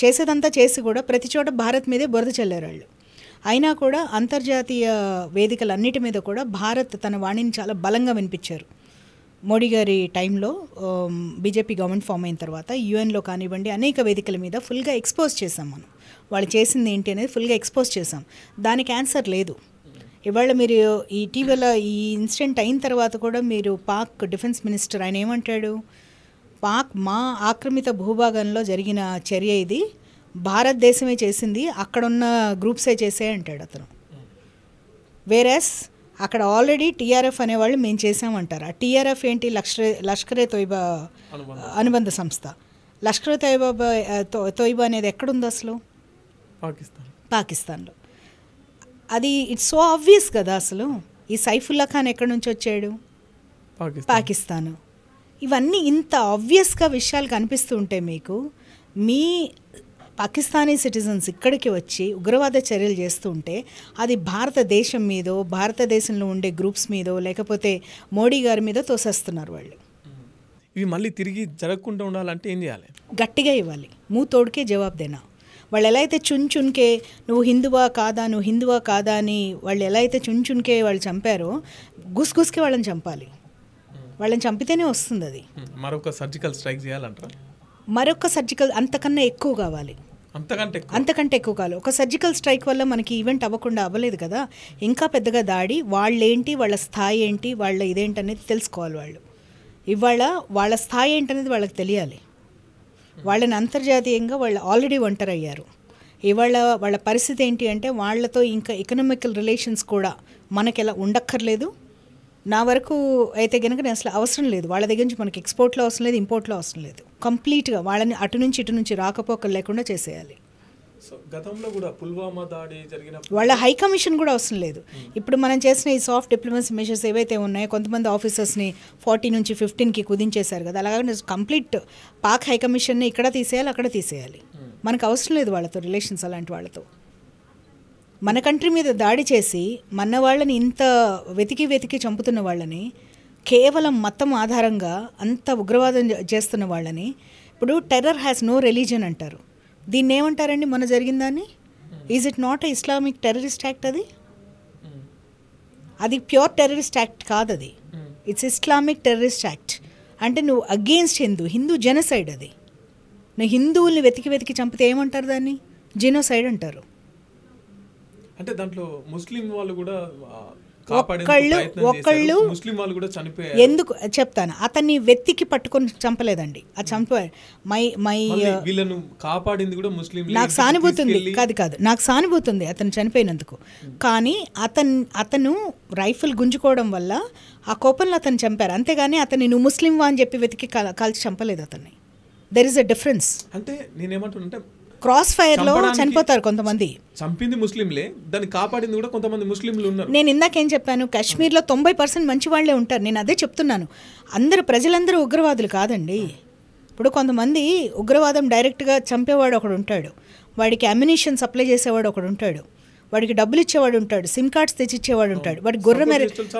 చేసేదంతా చేసి కూడా ప్రతి చోట భారత్ మీదే బురద చల్లారు వాళ్ళు. అయినా కూడా అంతర్జాతీయ వేదికలన్నిటి మీద కూడా భారత్ తన వాణిని చాలా బలంగా వినిపించారు. మోడీ గారి టైంలో బీజేపీ గవర్నమెంట్ ఫామ్ అయిన తర్వాత యూఎన్లో కానివ్వండి అనేక వేదికల మీద ఫుల్గా ఎక్స్పోజ్ చేసాం. మనం వాళ్ళు చేసింది ఏంటి అనేది ఫుల్గా ఎక్స్పోజ్ చేసాం. దానికి ఆన్సర్ లేదు. ఇవాళ మీరు ఇటీవల ఈ ఇన్సిడెంట్ అయిన తర్వాత కూడా మీరు పాక్ డిఫెన్స్ మినిస్టర్ ఆయన ఏమంటాడు, పాక్ మా ఆక్రమిత భూభాగంలో జరిగిన చర్య ఇది, భారతదేశమే చేసింది, అక్కడున్న గ్రూప్సే చేసే అంటాడు అతను. వేరేస్ అక్కడ ఆల్రెడీ టీఆర్ఎఫ్ అనేవాళ్ళు మేము చేసామంటారు. ఆ టీఆర్ఎఫ్ ఏంటి? లష్కరే తోయిబా అనుబంధ సంస్థ. లష్కరే తోయిబా అనేది ఎక్కడుంది అసలు? పాకిస్తాన్లో. అది ఇట్స్ సో ఆబ్వియస్ కదా అసలు. ఈ సైఫుల్లా ఖాన్ ఎక్కడి నుంచి వచ్చాడు? పాకిస్తాన్. ఇవన్నీ ఇంత ఆబ్వియస్గా విషయాలు కనిపిస్తూ ఉంటే మీకు, మీ పాకిస్తానీ సిటిజన్స్ ఇక్కడికి వచ్చి ఉగ్రవాద చర్యలు చేస్తూ ఉంటే అది భారతదేశం మీదో, భారతదేశంలో ఉండే గ్రూప్స్ మీదో, లేకపోతే మోడీ గారి మీద తోసేస్తున్నారు వాళ్ళు. ఇవి మళ్ళీ తిరిగి జరగకుండా ఉండాలంటే ఏం చేయాలి? గట్టిగా ఇవ్వాలి, తోడుకే జవాబు దేనా. వాళ్ళు ఎలా అయితే చున్చున్కే నువ్వు హిందువా కాదా అని వాళ్ళు ఎలా అయితే చున్చున్కే వాళ్ళు చంపారో, గుస్గుస్కే వాళ్ళని చంపాలి. వాళ్ళని చంపితేనే వస్తుంది అది. మరొక సర్జికల్ స్ట్రైక్ చేయాలంటారా? మరొక సర్జికల్ అంతకన్నా ఎక్కువ కావాలి, అంతకంటే ఎక్కువ కావాలి. ఒక సర్జికల్ స్ట్రైక్ వల్ల మనకి ఈవెంట్ అవ్వకుండా అవ్వలేదు కదా, ఇంకా పెద్దగా దాడి, వాళ్ళేంటి, వాళ్ళ స్థాయి ఏంటి, వాళ్ళ ఇదేంటి అనేది తెలుసుకోవాలి వాళ్ళు. ఇవాళ వాళ్ళ స్థాయి ఏంటనేది వాళ్ళకి తెలియాలి. వాళ్ళని అంతర్జాతీయంగా వాళ్ళు ఆల్రెడీ ఒంటరయ్యారు. ఇవాళ వాళ్ళ పరిస్థితి ఏంటి అంటే వాళ్ళతో ఇంకా ఎకనామికల్ రిలేషన్స్ కూడా మనకి ఎలా ఉండక్కర్లేదు. నా వరకు అయితే కనుక నేను అసలు అవసరం లేదు వాళ్ళ దగ్గర నుంచి. మనకి ఎక్స్పోర్ట్లో అవసరం లేదు, ఇంపోర్ట్లో అవసరం లేదు. కంప్లీట్గా వాళ్ళని అటు నుంచి ఇటు నుంచి రాకపోకలు లేకుండా చేసేయాలి. సో గతంలో కూడా పుల్వామా దాడి జరిగిన వాళ్ళ హై కమిషన్ కూడా అవసరం లేదు. ఇప్పుడు మనం చేసిన ఈ సాఫ్ట్ డిప్లొమసీ మెషర్స్ ఏవైతే ఉన్నాయో, కొంతమంది ఆఫీసర్స్ని 40 నుంచి 15కి కుదించేశారు కదా, అలాగే కంప్లీట్ పాక్ హై కమిషన్ని ఇక్కడ తీసేయాలి, అక్కడ తీసేయాలి. మనకు అవసరం లేదు వాళ్ళతో రిలేషన్స్. అలాంటి వాళ్ళతో మన కంట్రీ మీద దాడి చేసి మన వాళ్ళని ఇంత వెతికి చంపుతున్న వాళ్ళని, కేవలం మతం ఆధారంగా అంత ఉగ్రవాదం చేస్తున్న వాళ్ళని, ఇప్పుడు టెర్రర్ హ్యాస్ నో రిలీజన్ అంటారు. దీన్ని ఏమంటారండి మొన్న జరిగిన దాన్ని? Is it not a Islamic terrorist act? అది ప్యూర్ టెర్రరిస్ట్ యాక్ట్ కాదు, అది ఇట్స్ ఇస్లామిక్ టెర్రరిస్ట్ యాక్ట్. అంటే నువ్వు అగెయిన్స్ట్ హిందూ జెనోసైడ్. అది నువ్వు హిందువుల్ని వెతికి చంపితే ఏమంటారు? దాన్ని జెనోసైడ్ అంటారు. అంటే దాంట్లో ముస్లిం వాళ్ళు కూడా ఒక్కళ్ళు ముస్లిం వాళ్ళు కూడా చనిపోయారు. ఎందుకు చెప్తాను. అతన్ని వెతికి పట్టుకొని చంపలేదండి, అది వీళ్ళను కాపాడింది కూడా ముస్లిం. నాకు సానుభూతి ఉంది, కాదు నాకు సానుభూతి ఉంది అతను చనిపోయినందుకు. కానీ అతను రైఫిల్ గుంజుకోవడం వల్ల ఆ కోపంలో అతను చంపారు, అంతేగాని అతన్ని నువ్వు ముస్లింవా అని చెప్పి వెతికి కాల్చి చంపలేదు అతన్ని. There is a difference. అంటే నేనేమంటున్నా, క్రాస్ ఫైర్ లో చనిపోతారు కొంతమంది. చంపింది ముస్లింలే, దాన్ని కాపాడింది కూడా కొంతమంది ముస్లింలు ఉన్నారు. నేను ఇందాకేం చెప్పాను, కాశ్మీర్లో 90% మంచి వాళ్ళే ఉంటారు. నేను అదే చెప్తున్నాను. ప్రజలందరూ ఉగ్రవాదులు కాదండి. ఇప్పుడు కొంతమంది ఉగ్రవాదం డైరెక్ట్గా చంపేవాడు ఒకడు ఉంటాడు, వాడికి అమ్యునిషన్ సప్లై చేసేవాడు ఒకడు ఉంటాడు, వాడికి డబ్బులు ఇచ్చేవాడు ఉంటాడు, సిమ్ కార్డ్స్ తెచ్చిచ్చేవాడు ఉంటాడు, వాడికి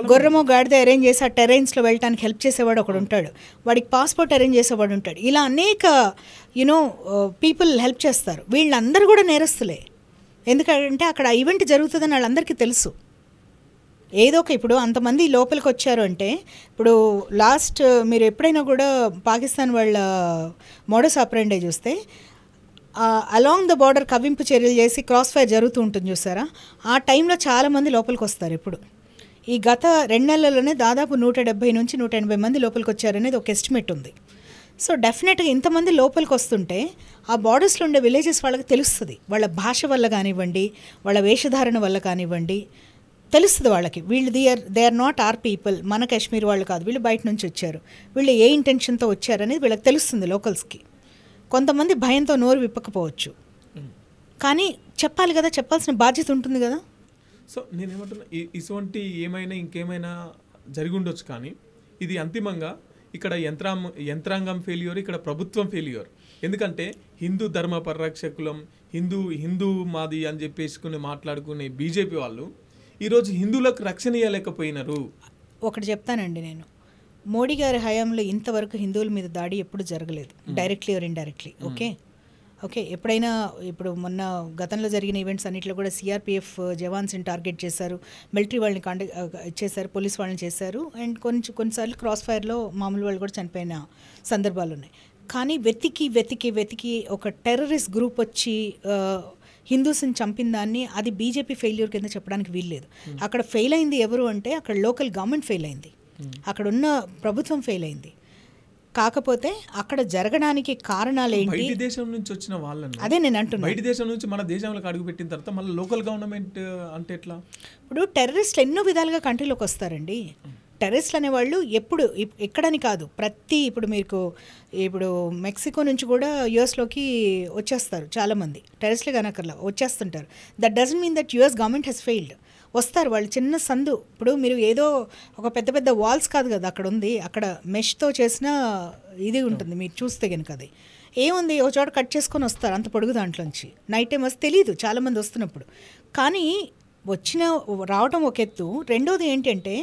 గుర్రమో గాడిద అరేంజ్ చేసి ఆ టెరైన్స్లో వెళ్ళడానికి హెల్ప్ చేసేవాడు ఒకడు ఉంటాడు, వాడికి పాస్పోర్ట్ అరేంజ్ చేసేవాడు ఉంటాడు. ఇలా అనేక పీపుల్ హెల్ప్ చేస్తారు. వీళ్ళందరూ కూడా నేరస్తులే. ఎందుకంటే అక్కడ ఈవెంట్ జరుగుతుందని వాళ్ళందరికీ తెలుసు. ఇప్పుడు అంతమంది లోపలికి వచ్చారు అంటే, ఇప్పుడు లాస్ట్ మీరు ఎప్పుడైనా కూడా పాకిస్తాన్ వాళ్ళ మోడస్ ఆపరెండే చూస్తే, అలాంగ్ ద బార్డర్ కవ్వింపు చర్యలు చేసి క్రాస్ ఫైర్ జరుగుతూ ఉంటుంది చూసారా, ఆ టైంలో చాలామంది లోపలికి వస్తారు. ఇప్పుడు ఈ గత 2 నెలల్లోనే దాదాపు 170 నుంచి 180 మంది లోపలికి వచ్చారనేది ఒక ఎస్టిమేట్ ఉంది. సో డెఫినెట్గా ఇంతమంది లోపలికి వస్తుంటే ఆ బార్డర్స్లో ఉండే విలేజెస్ వాళ్ళకి తెలుస్తుంది. వాళ్ళ భాష వల్ల కానివ్వండి, వాళ్ళ వేషధారణ వల్ల కానివ్వండి, తెలుస్తుంది వాళ్ళకి. వీళ్ళు they are not our people, మన కాశ్మీర్ వాళ్ళు కాదు, వీళ్ళు బయట నుంచి వచ్చారు, వీళ్ళు ఏ ఇంటెన్షన్తో వచ్చారనేది వీళ్ళకి తెలుస్తుంది లోకల్స్కి. కొంతమంది భయంతో నోరు విప్పకపోవచ్చు, కానీ చెప్పాలి కదా, చెప్పాల్సిన బాధ్యత ఉంటుంది కదా. సో నేనేమంటున్నా, ఇటువంటి ఇంకేమైనా జరిగి ఉండొచ్చు, కానీ ఇది అంతిమంగా ఇక్కడ యంత్రాంగం ఫెయిల్యూర్, ఇక్కడ ప్రభుత్వం ఫెయిల్యూర్. ఎందుకంటే హిందూ ధర్మ పరిరక్షకులం, హిందూ మాది అని చెప్పేసుకుని మాట్లాడుకునే బీజేపీ వాళ్ళు ఈరోజు హిందువులకు రక్షణ ఇవ్వలేకపోయినారు. ఒకటి చెప్తానండి, నేను మోడీ గారి హయాంలో ఇంతవరకు హిందువుల మీద దాడి ఎప్పుడు జరగలేదు, డైరెక్ట్లీ ఆర్ ఇండైరెక్ట్లీ. ఓకే ఎప్పుడైనా ఇప్పుడు మొన్న గతంలో జరిగిన ఈవెంట్స్ అన్నింటిలో కూడా సిఆర్పిఎఫ్ జవాన్స్ని టార్గెట్ చేశారు, మిలిటరీ వాళ్ళని చేశారు, పోలీస్ వాళ్ళని చేశారు, అండ్ కొన్నిసార్లు క్రాస్ ఫైర్లో మామూలు వాళ్ళు కూడా చనిపోయిన సందర్భాలు ఉన్నాయి. కానీ వెతికి ఒక టెర్రరిస్ట్ గ్రూప్ వచ్చి హిందూస్ని చంపిన దాన్ని అది బీజేపీ ఫెయిల్యూర్ కింద చెప్పడానికి వీల్లేదు. అక్కడ ఫెయిల్ అయింది ఎవరు అంటే, అక్కడ లోకల్ గవర్నమెంట్ ఫెయిల్ అయింది, అక్కడ ఉన్న ప్రభుత్వం ఫెయిల్ అయింది. కాకపోతే అక్కడ జరగడానికి కారణాలు ఏంటి? బయట దేశం నుంచి వచ్చిన వాళ్ళని, అదే నేను అంటున్నా, బయట దేశం నుంచి మన దేశంలోకి అడుగుపెట్టిన తర్వాత మళ్ళీ లోకల్ గవర్నమెంట్ అంటే ఎట్లా? ఇప్పుడు టెర్రరిస్టులు ఎన్నో విధాలుగా కంట్రీలోకి వస్తారండి. టెర్రరిస్టులు అనేవాళ్ళు ఎప్పుడు ఎక్కడని కాదు, ఇప్పుడు ఇప్పుడు మెక్సికో నుంచి కూడా యుఎస్లోకి వచ్చేస్తారు చాలామంది, టెర్రరిస్టులు కనకర్లా వచ్చేస్తుంటారు. That doesn't mean that US government has failed. వస్తారు వాళ్ళు చిన్న సందు. ఇప్పుడు మీరు ఏదో ఒక పెద్ద పెద్ద వాల్స్ కాదు కదా అక్కడ ఉంది, అక్కడ మెష్తో చేసిన ఇది ఉంటుంది, మీరు చూస్తే కనుక అది ఏముంది, ఒక చోట కట్ చేసుకొని వస్తారు అంత పొడుగు దాంట్లోంచి. నైట్ టైం వస్తే తెలియదు చాలామంది వస్తున్నప్పుడు. కానీ రావటం ఒక ఎత్తు. రెండోది ఏంటంటే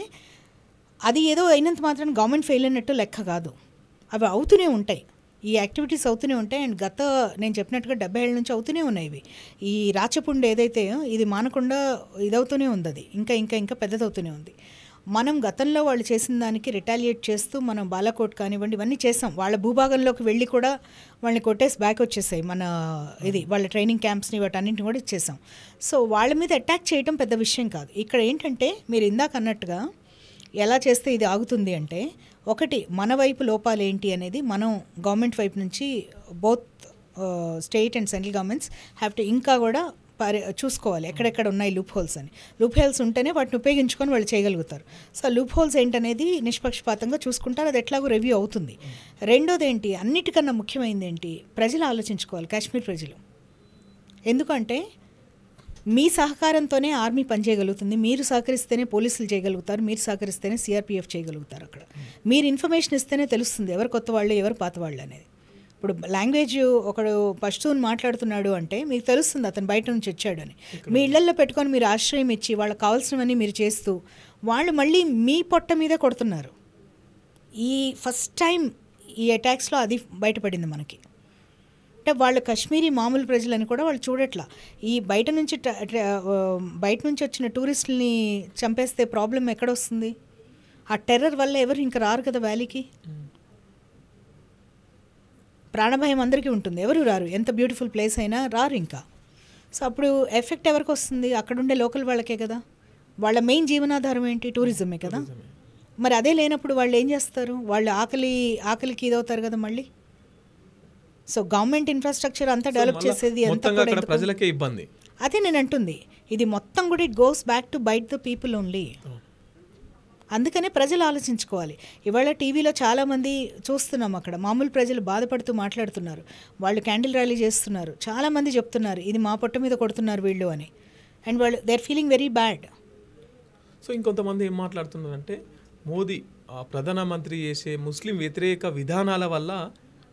అది ఏదో అయినంత మాత్రం గవర్నమెంట్ ఫెయిల్ అయినట్టు లెక్క కాదు, అవి అవుతూనే ఉంటాయి, ఈ యాక్టివిటీస్ అవుతూనే ఉంటాయి. అండ్ నేను చెప్పినట్టుగా 70 ఏళ్ళ నుంచి అవుతూనే ఉన్నాయి ఇవి. ఈ రాచపుండు ఏదైతే ఇది మానకుండా ఇదవుతూనే ఉంది, అది ఇంకా ఇంకా ఇంకా పెద్దదవుతూనే ఉంది. మనం గతంలో వాళ్ళు చేసిన దానికి రిటాలియేట్ చేస్తూ మనం బాలాకోట్ కానివ్వండి ఇవన్నీ చేసాం. వాళ్ళ భూభాగంలోకి వెళ్ళి కూడా వాళ్ళని కొట్టేసి బ్యాక్ వచ్చేసాయి మన వాళ్ళ ట్రైనింగ్ క్యాంప్స్ని వాటన్నింటిని కూడా ఇచ్చేసాం. సో వాళ్ళ మీద అటాక్ చేయడం పెద్ద విషయం కాదు. ఇక్కడ ఏంటంటే మీరు ఇందాక అన్నట్టుగా ఎలా చేస్తే ఇది ఆగుతుంది అంటే, ఒకటి మన వైపు లోపాలు ఏంటి అనేది మనం గవర్నమెంట్ వైపు నుంచి both state and central governments have to ఇంకా కూడా చూసుకోవాలి ఎక్కడెక్కడ ఉన్నాయి లూప్ హోల్స్ అని. లూప్ హోల్స్ ఉంటేనే వాటిని ఉపయోగించుకొని వాళ్ళు చేయగలుగుతారు. సో లూప్ హోల్స్ ఏంటనేది నిష్పక్షపాతంగా చూసుకుంటారు, అది ఎట్లాగో రివ్యూ అవుతుంది. రెండోది ఏంటి, అన్నిటికన్నా ముఖ్యమైనది ఏంటి, ప్రజలు ఆలోచించుకోవాలి, కాశ్మీర్ ప్రజలు. ఎందుకంటే మీ సహకారంతోనే ఆర్మీ పనిచేయగలుగుతుంది, మీరు సహకరిస్తేనే పోలీసులు చేయగలుగుతారు, మీరు సహకరిస్తేనే సిఆర్పిఎఫ్ చేయగలుగుతారు. అక్కడ మీరు ఇన్ఫర్మేషన్ ఇస్తేనే తెలుస్తుంది ఎవరు కొత్త వాళ్ళు ఎవరు పాత వాళ్ళు అనేది. ఇప్పుడు లాంగ్వేజ్ ఒకడు పష్తూన్ మాట్లాడుతున్నాడు అంటే మీకు తెలుస్తుంది అతను బయట నుంచి వచ్చాడు అని. మీ ఇళ్లల్లో పెట్టుకొని మీరు ఆశ్రయం ఇచ్చి వాళ్ళకి కావాల్సినవన్నీ మీరు చేస్తూ వాళ్ళు మళ్ళీ మీ పొట్ట మీదే కొడుతున్నారు. ఈ ఫస్ట్ టైం ఈ అటాక్స్లో అది బయటపడింది మనకి. అంటే వాళ్ళు కాశ్మీరీ మామూలు ప్రజలని కూడా వాళ్ళు చూడట్లా. ఈ బయట నుంచి వచ్చిన టూరిస్టులని చంపేస్తే ప్రాబ్లం ఎక్కడొస్తుంది? ఆ టెర్రర్ వల్ల ఎవరు ఇంకా రారు కదా వ్యాలీకి. ప్రాణభయం అందరికీ ఉంటుంది, ఎవరు రారు, ఎంత బ్యూటిఫుల్ ప్లేస్ అయినా రారు ఇంకా. సో అప్పుడు ఎఫెక్ట్ ఎవరికి వస్తుంది? అక్కడుండే లోకల్ వాళ్ళకే కదా. వాళ్ళ మెయిన్ జీవనాధారం ఏంటి? టూరిజమే కదా. మరి అదే లేనప్పుడు వాళ్ళు ఏం చేస్తారు? వాళ్ళు ఆకలికి ఇదవుతారు కదా మళ్ళీ. సో గవర్నమెంట్ ఇన్ఫ్రాస్ట్రక్చర్ అంతా డెవలప్ చేసేది అంతా కూడా ప్రజలకే ఇబ్బంది. అదే నేను అంటుంది, ఇది మొత్తం కూడా it goes back to bite the people only. అందుకనే ప్రజలు ఆలోచించుకోవాలి. ఇవాళ టీవీలో చాలామంది చూస్తున్నాం, అక్కడ మామూలు ప్రజలు బాధపడుతూ మాట్లాడుతున్నారు, వాళ్ళు క్యాండిల్ ర్యాలీ చేస్తున్నారు, చాలామంది చెప్తున్నారు ఇది మా పొట్ట మీద కొడుతున్నారు వీళ్ళు అని. అండ్ వాళ్ళు they are feeling very bad. So ఇంకొంతమంది ఏం మాట్లాడుతున్నారంటే మోదీ ప్రధానమంత్రి చేసే ముస్లిం వ్యతిరేక విధానాల వల్ల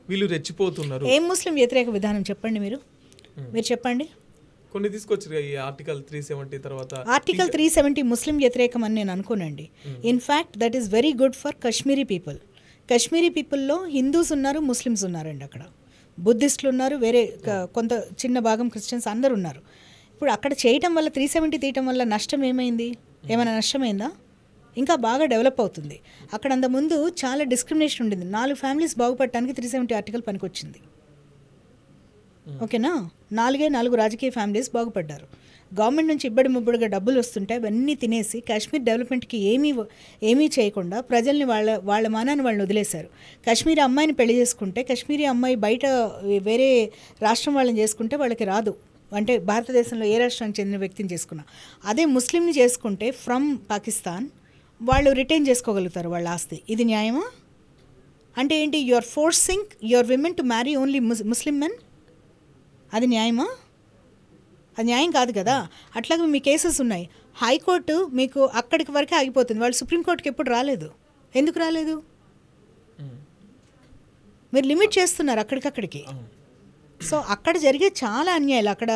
వీళ్ళు రెచ్చిపోతున్నారు. ఏం ముస్లిం వ్యతిరేక విధానం చెప్పండి, మీరు చెప్పండి. కొన్ని తీసుకొచ్చారు ఈ ఆర్టికల్ 370 తర్వాత. ఆర్టికల్ 370 ముస్లిం వ్యతిరేకం అని నేను అనుకోనండి. In fact that is very good for Kashmiri people. Kashmiri పీపుల్లో హిందూస్ ఉన్నారు, ముస్లిమ్స్ ఉన్నారండి, అక్కడ బుద్ధిస్టులు ఉన్నారు, వేరే కొంత చిన్న భాగం క్రిస్టియన్స్ అందరు ఉన్నారు. ఇప్పుడు అక్కడ చేయటం వల్ల 370 తీయటం వల్ల నష్టం ఏమైంది? ఏమైనా నష్టమైందా? ఇంకా బాగా డెవలప్ అవుతుంది. అక్కడ అంతకుముందు చాలా డిస్క్రిమినేషన్ ఉండింది. 4 ఫ్యామిలీస్ బాగుపడటానికి 370 ఆర్టికల్ పనికొచ్చింది. ఓకేనా? 4 రాజకీయ ఫ్యామిలీస్ బాగుపడ్డారు. గవర్నమెంట్ నుంచి ఇబ్బడి ముబ్బడిగా డబ్బులు వస్తుంటే అవన్నీ తినేసి కాశ్మీర్ డెవలప్మెంట్కి ఏమీ చేయకుండా ప్రజల్ని వాళ్ళ మానాన్ని వాళ్ళని వదిలేశారు. కాశ్మీరీ అమ్మాయిని పెళ్లి చేసుకుంటే, కాశ్మీరీ అమ్మాయి బయట వేరే రాష్ట్రం వాళ్ళని చేసుకుంటే వాళ్ళకి రాదు. అంటే భారతదేశంలో ఏ రాష్ట్రానికి చెందిన వ్యక్తిని చేసుకున్నా. అదే ముస్లింని చేసుకుంటే ఫ్రమ్ పాకిస్తాన్ వాళ్ళు రిటైన్ చేసుకోగలుగుతారు వాళ్ళ ఆస్తి. ఇది న్యాయమా? అంటే ఏంటి? You are forcing your women to marry only Muslim men. అది న్యాయమా? అది న్యాయం కాదు కదా. అట్లాగే మీ కేసెస్ ఉన్నాయి. హైకోర్టు మీకు అక్కడికి వరకే ఆగిపోతుంది, వాళ్ళు సుప్రీంకోర్టుకి ఎప్పుడు రాలేదు. ఎందుకు రాలేదు? మీరు లిమిట్ చేస్తున్నారు అక్కడికక్కడికి. సో అక్కడ జరిగే చాలా అన్యాయాలు. అక్కడ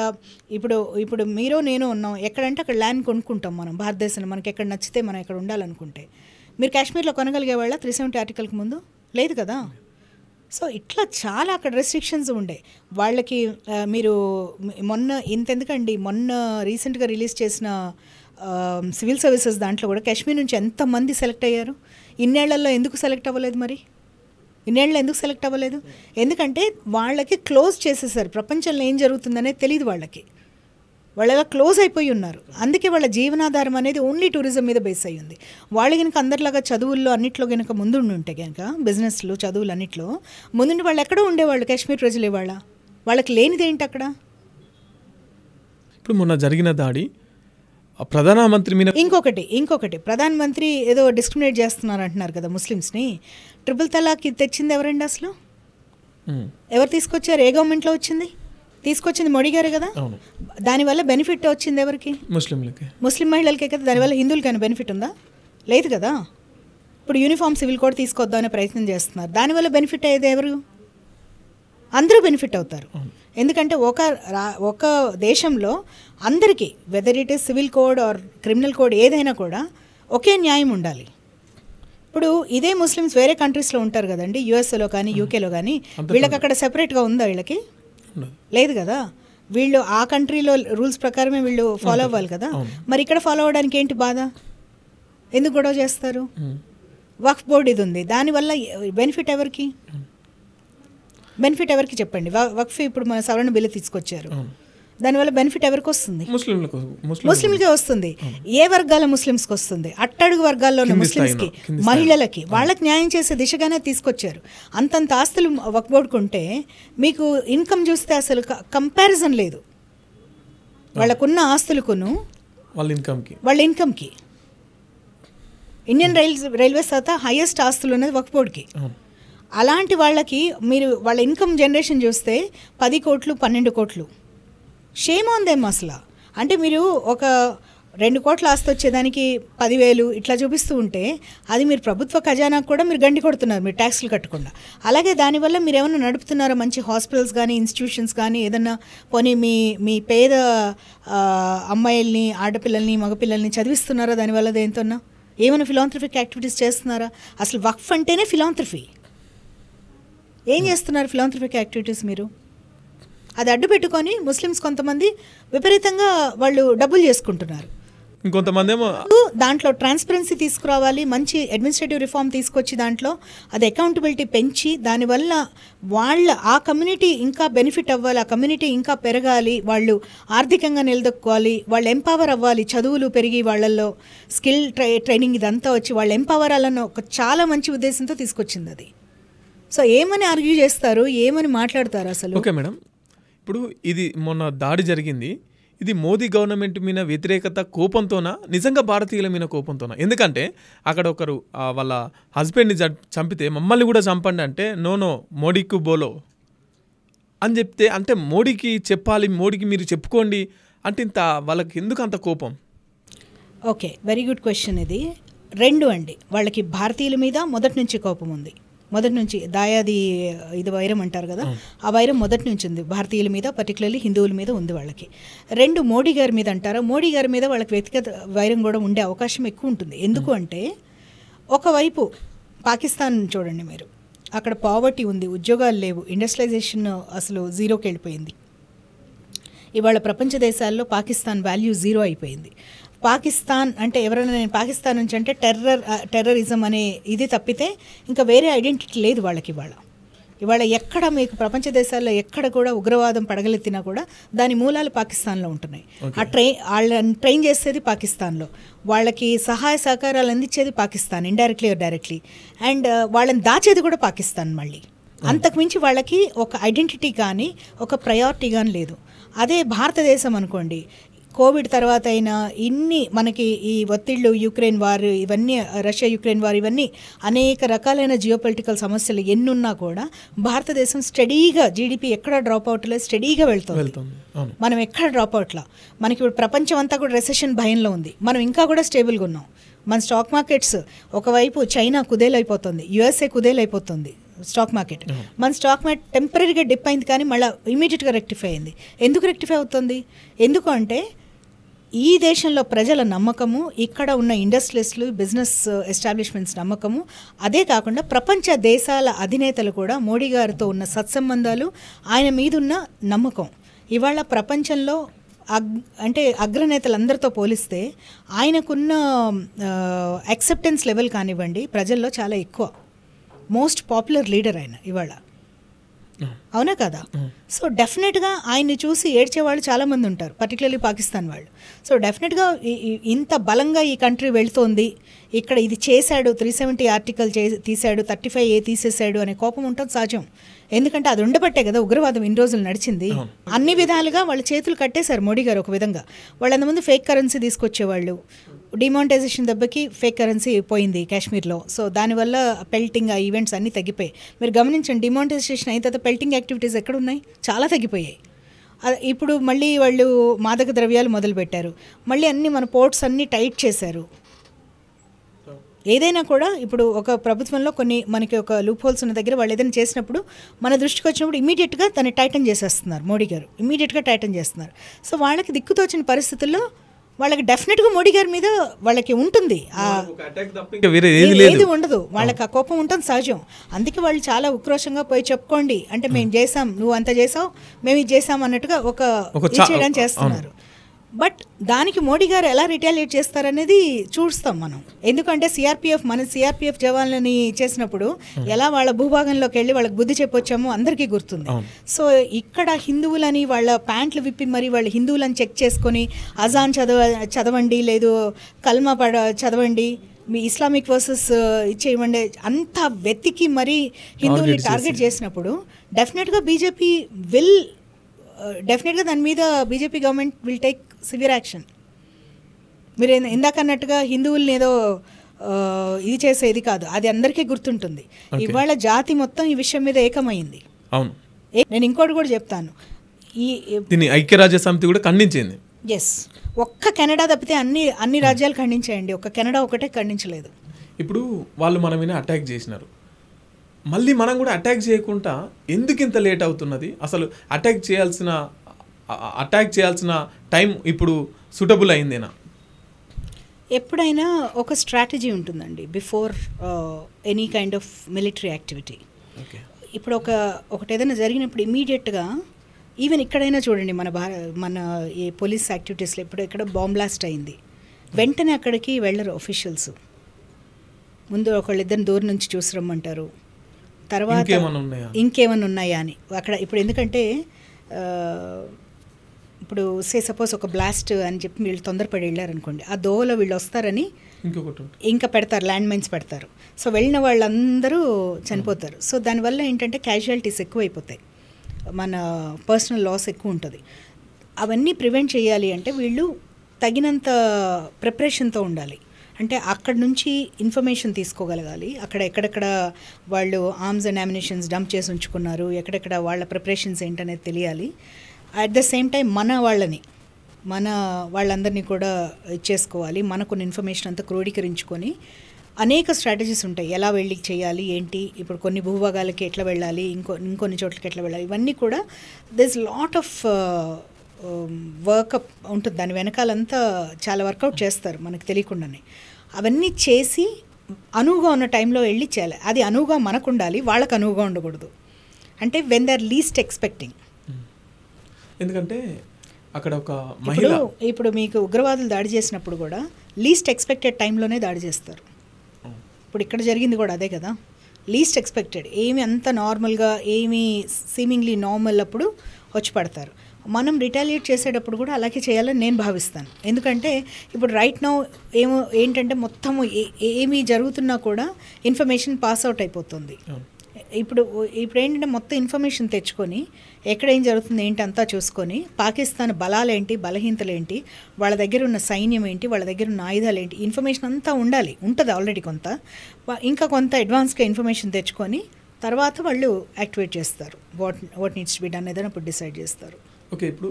ఇప్పుడు మీరు నేను ఉన్నాం, ఎక్కడంటే అక్కడ ల్యాండ్ కొనుక్కుంటాం మనం భారతదేశంలో, మనకి ఎక్కడ నచ్చితే మనం ఎక్కడ ఉండాలనుకుంటే. మీరు కాశ్మీర్లో కొనగలిగే వాళ్ళ 370 ఆర్టికల్కి ముందు లేదు కదా. సో ఇట్లా చాలా అక్కడ రెస్ట్రిక్షన్స్ ఉండే వాళ్ళకి. మీరు ఇంతెందుకండి, మొన్న రీసెంట్గా రిలీజ్ చేసిన సివిల్ సర్వీసెస్ దాంట్లో కూడా కాశ్మీర్ నుంచి ఎంతమంది సెలెక్ట్ అయ్యారు? ఇన్నేళ్లలో ఎందుకు సెలెక్ట్ అవ్వలేదు? మరి ఇన్నేళ్ళు ఎందుకు సెలెక్ట్ అవ్వలేదు? ఎందుకంటే వాళ్ళకి క్లోజ్ చేసేసారు, ప్రపంచంలో ఏం జరుగుతుందనేది తెలియదు వాళ్ళకి. వాళ్ళలా క్లోజ్ అయిపోయి ఉన్నారు. అందుకే వాళ్ళ జీవనాధారం అనేది ఓన్లీ టూరిజం మీద బేస్ అయ్యి ఉంది. వాళ్ళు కనుక అందరిలాగా చదువుల్లో అన్నిట్లో కనుక ముందుండి ఉంటే కనుక, బిజినెస్లు చదువులు అన్నిట్లో ముందుండి వాళ్ళు ఎక్కడో ఉండేవాళ్ళు. కాశ్మీర్ ప్రజలే వాళ్ళకి లేనిదేంటి అక్కడ? ఇప్పుడు మొన్న జరిగిన దాడి ప్రధానమంత్రి మీద ఇంకొకటి ప్రధానమంత్రి ఏదో డిస్క్రిమినేట్ చేస్తున్నారు అంటున్నారు కదా ముస్లిమ్స్ని. ట్రిపుల్ తలాక్ తెచ్చింది ఎవరండి అసలు? ఎవరు తీసుకొచ్చారు? ఏ గవర్నమెంట్లో వచ్చింది? తీసుకొచ్చింది మోడీ గారే కదా. దానివల్ల బెనిఫిట్ వచ్చింది ఎవరికి? ముస్లిం మహిళలకే కదా. దానివల్ల హిందువులకైనా బెనిఫిట్ ఉందా? లేదు కదా. ఇప్పుడు యూనిఫామ్ సివిల్ కోడ్ తీసుకొద్దామనే ప్రయత్నం చేస్తున్నారు. దానివల్ల బెనిఫిట్ అయ్యేది ఎవరు? అందరూ బెనిఫిట్ అవుతారు. ఎందుకంటే ఒక దేశంలో అందరికీ whether it is civil code or criminal code ఏదైనా కూడా ఒకే న్యాయం ఉండాలి. ఇప్పుడు ఇదే ముస్లిమ్స్ వేరే కంట్రీస్లో ఉంటారు కదండి, యూఎస్ఏలో కానీ యూకేలో కానీ. వీళ్ళకి అక్కడ సెపరేట్గా ఉందా? వీళ్ళకి లేదు కదా. వీళ్ళు ఆ కంట్రీలో రూల్స్ ప్రకారమే వీళ్ళు ఫాలో అవ్వాలి కదా. మరి ఇక్కడ ఫాలో అవ్వడానికి ఏంటి బాధ? ఎందుకు గొడవ చేస్తారు? వక్ఫ్ బోర్డు ఇది ఉంది, దానివల్ల బెనిఫిట్ ఎవరికి? చెప్పండి. వక్ఫ్ ఇప్పుడు మన సవరణ బిల్లు తీసుకొచ్చారు, దానివల్ల బెనిఫిట్ ఎవరికి వస్తుంది? ముస్లింలకే వస్తుంది. ఏ వర్గాల ముస్లిమ్స్కి వస్తుంది? అట్టడుగు వర్గాల్లో ఉన్న ముస్లిమ్స్కి, మహిళలకి, వాళ్ళకి న్యాయం చేసే దిశగానే తీసుకొచ్చారు. అంతంత ఆస్తులు వక్ఫ్ బోర్డుకుంటే మీకు ఇన్కమ్ చూస్తే అసలు కంపారిజన్ లేదు. వాళ్ళకున్న ఆస్తులకును వాళ్ళ ఇన్కమ్కి. ఇండియన్ రైల్వేస్ తర్వాత హైయెస్ట్ ఆస్తులు ఉన్నది వక్ఫ్ బోర్డుకి. అలాంటి వాళ్ళకి మీరు వాళ్ళ ఇన్కమ్ జనరేషన్ చూస్తే 10 కోట్లు 12 కోట్లు. షేమ్ ఆన్ దెమ్ అసలు. అంటే మీరు ఒక 2 కోట్ల ఆస్తి వచ్చేదానికి 10,000 ఇట్లా చూపిస్తూ ఉంటే అది మీరు ప్రభుత్వ ఖజానాకు కూడా మీరు గండి కొడుతున్నారు, మీరు ట్యాక్స్లు కట్టకుండా. అలాగే దానివల్ల మీరు ఏమైనా నడుపుతున్నారా? మంచి హాస్పిటల్స్ కానీ ఇన్స్టిట్యూషన్స్ కానీ ఏదన్నా పోనీ మీ పేద అమ్మాయిల్ని, ఆడపిల్లల్ని, మగపిల్లల్ని చదివిస్తున్నారా దానివల్ల? దేంతోన్నా ఏమైనా ఫిలాంథ్రఫిక్ యాక్టివిటీస్ చేస్తున్నారా? అసలు వక్ఫ్ అంటేనే ఫిలాంథ్రఫీ. ఏం చేస్తున్నారు ఫిలాంథ్రఫిక్ యాక్టివిటీస్ మీరు? అది అడ్డు పెట్టుకొని ముస్లిమ్స్ కొంతమంది విపరీతంగా వాళ్ళు డబ్బులు చేసుకుంటున్నారు. ఇంకొంతమంది ఏమో దాంట్లో ట్రాన్స్పరెన్సీ తీసుకురావాలి, మంచి అడ్మినిస్ట్రేటివ్ రిఫార్మ్ తీసుకొచ్చి దాంట్లో అది అకౌంటబిలిటీ పెంచి దానివల్ల ఆ కమ్యూనిటీ ఇంకా బెనిఫిట్ అవ్వాలి, ఆ కమ్యూనిటీ ఇంకా పెరగాలి, వాళ్ళు ఆర్థికంగా నిలదొక్కోవాలి, వాళ్ళు ఎంపవర్ అవ్వాలి, చదువులు పెరిగి వాళ్ళల్లో స్కిల్ ట్రైనింగ్ ఇదంతా వచ్చి వాళ్ళు ఎంపవర్ అవ్వాలన్న ఒక చాలా మంచి ఉద్దేశంతో తీసుకొచ్చింది అది. సో ఏమని ఆర్గ్యూ చేస్తారు, ఏమని మాట్లాడతారు అసలు? ఓకే మేడం, ఇప్పుడు ఇది మొన్న దాడి జరిగింది, ఇది మోదీ గవర్నమెంట్ మీద వ్యతిరేకత కోపంతోనా, నిజంగా భారతీయుల మీద కోపంతోనా? ఎందుకంటే అక్కడ ఒకరు వాళ్ళ హస్బెండ్ని చంపితే మమ్మల్ని కూడా చంపండి అంటే నో మోడీకు బోలో అని చెప్తే, అంటే మోడీకి చెప్పాలి, మోడీకి మీరు చెప్పుకోండి అంటే ఇంత వాళ్ళకి ఎందుకు అంత కోపం? ఓకే, వెరీ గుడ్ క్వశ్చన్ ఇది. 2 అండి, వాళ్ళకి భారతీయుల మీద మొదటి నుంచి కోపం ఉంది. మొదటి నుంచి దాయాది ఇది వైరం అంటారు కదా, ఆ వైరం మొదటి నుంచి ఉంది భారతీయుల మీద, పర్టికులర్లీ హిందువుల మీద ఉంది వాళ్ళకి. 2 మోడీ గారి మీద అంటారా, మోడీ గారి మీద వాళ్ళకి వ్యక్తిగత వైరం కూడా ఉండే అవకాశం ఎక్కువ ఉంటుంది. ఎందుకు అంటే ఒకవైపు పాకిస్తాన్ చూడండి మీరు, అక్కడ పావర్టీ ఉంది, ఉద్యోగాలు లేవు, ఇండస్ట్రియలైజేషన్ అసలు జీరోకి వెళ్ళిపోయింది. ఇవాళ ప్రపంచ దేశాల్లో పాకిస్తాన్ వాల్యూ 0 అయిపోయింది. పాకిస్తాన్ అంటే ఎవరైనా నేను పాకిస్తాన్ నుంచి అంటే టెర్రరిజం అనే ఇది తప్పితే ఇంకా వేరే ఐడెంటిటీ లేదు వాళ్ళకి. ఇవాళ ఎక్కడ మీకు ప్రపంచ దేశాల్లో ఎక్కడ కూడా ఉగ్రవాదం పడగలెత్తినా కూడా దాని మూలాలు పాకిస్తాన్లో ఉంటున్నాయి. వాళ్ళని ట్రైన్ చేసేది పాకిస్తాన్లో, వాళ్ళకి సహాయ సహకారాలు అందించేది Pakistan, indirectly or directly, and వాళ్ళని దాచేది కూడా పాకిస్తాన్. మళ్ళీ అంతకుమించి వాళ్ళకి ఒక ఐడెంటిటీ కానీ ఒక ప్రయారిటీ కానీ లేదు. అదే భారతదేశం అనుకోండి, కోవిడ్ తర్వాత అయినా ఇన్ని మనకి ఈ ఒత్తిళ్ళు, యుక్రెయిన్ వార్, ఇవన్నీ రష్యా యుక్రెయిన్ వార్, ఇవన్నీ అనేక రకాలైన జియోపొలిటికల్ సమస్యలు ఎన్నున్నా కూడా భారతదేశం స్టడీగా, జీడిపి ఎక్కడ డ్రాప్ అవుట్లేదు, స్టడీగా వెళ్తుంది. మనం ఎక్కడ డ్రాప్ అవుట్లా. మనకి ఇప్పుడు ప్రపంచం అంతా కూడా రెసెషన్ భయంలో ఉంది, మనం ఇంకా కూడా స్టేబుల్గా ఉన్నాం. మన స్టాక్ మార్కెట్స్ ఒకవైపు చైనా కుదేలైపోతుంది, యుఎస్ఏ కుదేలైపోతుంది స్టాక్ మార్కెట్. మన స్టాక్ మార్కెట్ టెంపరీగా డిప్ అయింది కానీ మళ్ళీ ఇమీడియట్గా రెక్టిఫై అయింది. ఎందుకు రెక్టిఫై అవుతుంది? ఎందుకు అంటే ఈ దేశంలో ప్రజల నమ్మకము, ఇక్కడ ఉన్న ఇండస్ట్రియలిస్టులు, బిజినెస్ ఎస్టాబ్లిష్మెంట్స్ నమ్మకము, అదే కాకుండా ప్రపంచ దేశాల అధినేతలు కూడా మోడీ గారితో ఉన్న సత్సంబంధాలు, ఆయన మీదున్న నమ్మకం. ఇవాళ ప్రపంచంలో అంటే అగ్రనేతలందరితో పోలిస్తే ఆయనకున్న యాక్సెప్టెన్స్ లెవెల్ కానివ్వండి ప్రజల్లో చాలా ఎక్కువ. మోస్ట్ పాపులర్ లీడర్ ఆయన ఇవాళ, అవునా కదా? సో డెఫినెట్గా ఆయన్ని చూసి ఏడ్చేవాళ్ళు చాలామంది ఉంటారు, పర్టికులర్లీ పాకిస్తాన్ వాళ్ళు. సో డెఫినెట్గా ఇంత బలంగా ఈ కంట్రీ వెళ్తోంది, ఇక్కడ ఇది చేశాడు, 370 ఆర్టికల్ తీశాడు, 35A తీసేశాడు అనే కోపం ఉంటుంది సహజం. ఎందుకంటే అది ఉండబట్టే కదా ఉగ్రవాదం ఇన్ని రోజులు నడిచింది. అన్ని విధాలుగా వాళ్ళ చేతులు కట్టేశారు మోడీ గారు ఒక విధంగా. వాళ్ళు అంతకుముందు ఫేక్ కరెన్సీ తీసుకొచ్చేవాళ్ళు, డిమానిటైజేషన్ దెబ్బకి ఫేక్ కరెన్సీ పోయింది కాశ్మీర్లో. సో దానివల్ల పెల్టింగ్ ఆ ఈవెంట్స్ అన్నీ తగ్గిపోయాయి. మీరు గమనించండి, డిమానిటైజేషన్ అయిన తర్వాత పెల్టింగ్ యాక్టివిటీస్ ఎక్కడ ఉన్నాయి, చాలా తగ్గిపోయాయి. ఇప్పుడు మళ్ళీ వాళ్ళు మాదక ద్రవ్యాలు మొదలుపెట్టారు, మళ్ళీ అన్నీ మన పోర్ట్స్ అన్నీ టైట్ చేశారు. ఏదైనా కూడా ఇప్పుడు ఒక ప్రభుత్వంలో కొన్ని మనకి ఒక లూప్ హోల్స్ ఉన్న దగ్గర వాళ్ళు ఏదైనా చేసినప్పుడు మన దృష్టికి వచ్చినప్పుడు ఇమీడియట్గా దాన్ని టైటన్ చేసేస్తున్నారు మోడీ గారు, ఇమీడియట్గా టైటన్ చేస్తున్నారు. సో వాళ్ళకి దిక్కుతోచిన పరిస్థితుల్లో వాళ్ళకి డెఫినెట్గా మోడీ గారి మీద వాళ్ళకి ఉంటుంది, ఏది ఉండదు, వాళ్ళకి ఆ కోపం ఉంటుంది సహజం. అందుకే వాళ్ళు చాలా ఉక్రోషంగా పోయి చెప్పుకోండి అంటే మేము చేసాం, నువ్వు అంత చేసావు, మేము ఇది చేసాం అన్నట్టుగా ఒక చేయడానికి చేస్తున్నారు. బట్ దానికి మోడీ గారు ఎలా రిటాలియేట్ చేస్తారనేది చూస్తాం మనం. ఎందుకంటే మన సిఆర్పిఎఫ్ జవాన్లని చేసినప్పుడు ఎలా వాళ్ళ భూభాగంలోకి వెళ్ళి వాళ్ళకి బుద్ధి చెప్పొచ్చామో అందరికీ గుర్తుంది. సో ఇక్కడ హిందువులని వాళ్ళ ప్యాంట్లు విప్పి మరి వాళ్ళు హిందువులని చెక్ చేసుకొని అజాన్ చదవండి, లేదు కల్మా చదవండి, మీ ఇస్లామిక్ వర్సెస్ ఇచ్చేయమండి అంతా వెతికి మరి హిందువుల్ని టార్గెట్ చేసినప్పుడు డెఫినెట్గా డెఫినెట్గా దాని మీద BJP government will take severe action. మీరు ఇందాక అన్నట్టుగా హిందువుల్ని ఏదో ఇది చేసేది కాదు, అది అందరికీ గుర్తుంటుంది. ఇవాళ జాతి మొత్తం ఈ విషయం మీద ఏకమైంది. అవును, నేను ఇంకోటి కూడా చెప్తాను, ఐక్యరాజ్య సమితి కూడా ఖండించింది. ఎస్, ఒక్క కెనడా తప్పితే అన్ని రాజ్యాలు ఖండించాయండి, ఒక్క కెనడా ఒకటే ఖండించలేదు. ఇప్పుడు వాళ్ళు మన మీద అటాక్ చేసినారు, మళ్ళీ మనం కూడా అటాక్ చేయకుండా ఎందుకు ఇంత లేట్ అవుతున్నది? అసలు అటాక్ చేయాల్సిన టైం ఇప్పుడు సూటబుల్ అయిందేనా? ఎప్పుడైనా ఒక స్ట్రాటజీ ఉంటుందండి before any kind of military activity. ఇప్పుడు ఒకటి ఏదైనా జరిగినప్పుడు ఇమీడియట్గా, ఈవెన్ ఇక్కడైనా చూడండి మన ఈ పోలీస్ యాక్టివిటీస్లో ఇప్పుడు ఇక్కడ బాంబ్ బ్లాస్ట్ అయింది, వెంటనే అక్కడికి వెళ్ళరు అఫీషియల్స్. ముందు ఒకళ్ళిద్దరిని దూరం నుంచి చూసి రమ్మంటారు, తర్వాత ఇంకేమన్నా ఉన్నాయా అని అక్కడ. ఇప్పుడు ఎందుకంటే ఇప్పుడు సపోజ్ ఒక బ్లాస్ట్ అని చెప్పి వీళ్ళు తొందరపడి వెళ్ళారనుకోండి, ఆ దోవలో వీళ్ళు వస్తారని ఇంకా పెడతారు, ల్యాండ్ మైన్స్ పెడతారు. సో వెళ్ళిన వాళ్ళందరూ చనిపోతారు. సో దానివల్ల ఏంటంటే క్యాజువాలిటీస్ ఎక్కువైపోతాయి, మన పర్సనల్ లాస్ ఎక్కువ ఉంటుంది. అవన్నీ ప్రివెంట్ చేయాలి అంటే వీళ్ళు తగినంత ప్రిపరేషన్తో ఉండాలి. అంటే అక్కడ నుంచి ఇన్ఫర్మేషన్ తీసుకోగలగాలి, అక్కడెక్కడ వాళ్ళు ఆర్మ్స్ అండ్ అమ్యునిషన్స్ డంప్ చేసి ఉంచుకున్నారు, ఎక్కడెక్కడ వాళ్ళ ప్రిపరేషన్స్ ఏంటనేది తెలియాలి. అట్ ద సేమ్ టైం మన వాళ్ళందరినీ కూడా ఇచ్చేసుకోవాలి. మనకున్న ఇన్ఫర్మేషన్ అంతా క్రోడీకరించుకొని అనేక స్ట్రాటజీస్ ఉంటాయి, ఎలా వెళ్ళి చేయాలి ఏంటి. ఇప్పుడు కొన్ని భూభాగాలకి ఎట్లా వెళ్ళాలి, ఇంకొన్ని చోట్లకి ఎట్లా వెళ్ళాలి, ఇవన్నీ కూడా దిస్ లాట్ ఆఫ్ వర్కప్ ఉంటుంది. దాని వెనకాలంతా చాలా వర్కౌట్ చేస్తారు మనకు తెలియకుండానే. అవన్నీ చేసి అనువుగా ఉన్న టైంలో వెళ్ళి చేయాలి. అది అనువుగా మనకు ఉండాలి, వాళ్ళకు అనువుగా ఉండకూడదు. అంటే when they are least expecting. ఎందుకంటే అక్కడ ఒక మహిళ ఇప్పుడు మీకు ఉగ్రవాదులు దాడి చేసినప్పుడు కూడా లీస్ట్ ఎక్స్పెక్టెడ్ టైంలోనే దాడి చేస్తారు. ఇప్పుడు ఇక్కడ జరిగింది కూడా అదే కదా, లీస్ట్ ఎక్స్పెక్టెడ్, ఏమి అంత నార్మల్గా ఏమి సీమింగ్లీ నార్మల్ అప్పుడు వచ్చి పడతారు. మనం రిటాలియేట్ చేసేటప్పుడు కూడా అలాగే చేయాలని నేను భావిస్తాను. ఎందుకంటే ఇప్పుడు రైట్ నౌ ఏంటంటే మొత్తము ఏమి జరుగుతున్నా కూడా ఇన్ఫర్మేషన్ పాస్ అవుట్ అయిపోతుంది. ఇప్పుడు ఏంటంటే మొత్తం ఇన్ఫర్మేషన్ తెచ్చుకొని ఎక్కడ ఏం జరుగుతుంది ఏంటి అంతా చూసుకొని పాకిస్తాన్ బలాలేంటి, బలహీనతలేంటి, వాళ్ళ దగ్గర ఉన్న సైన్యం ఏంటి, వాళ్ళ దగ్గర ఉన్న ఆయుధాలు ఏంటి, ఇన్ఫర్మేషన్ అంతా ఉంటుంది ఆల్రెడీ. ఇంకా కొంత అడ్వాన్స్గా ఇన్ఫర్మేషన్ తెచ్చుకొని తర్వాత వాళ్ళు యాక్టివేట్ చేస్తారు. What needs to be done ఏదైనా అప్పుడు డిసైడ్ చేస్తారు. ఓకే, ఇప్పుడు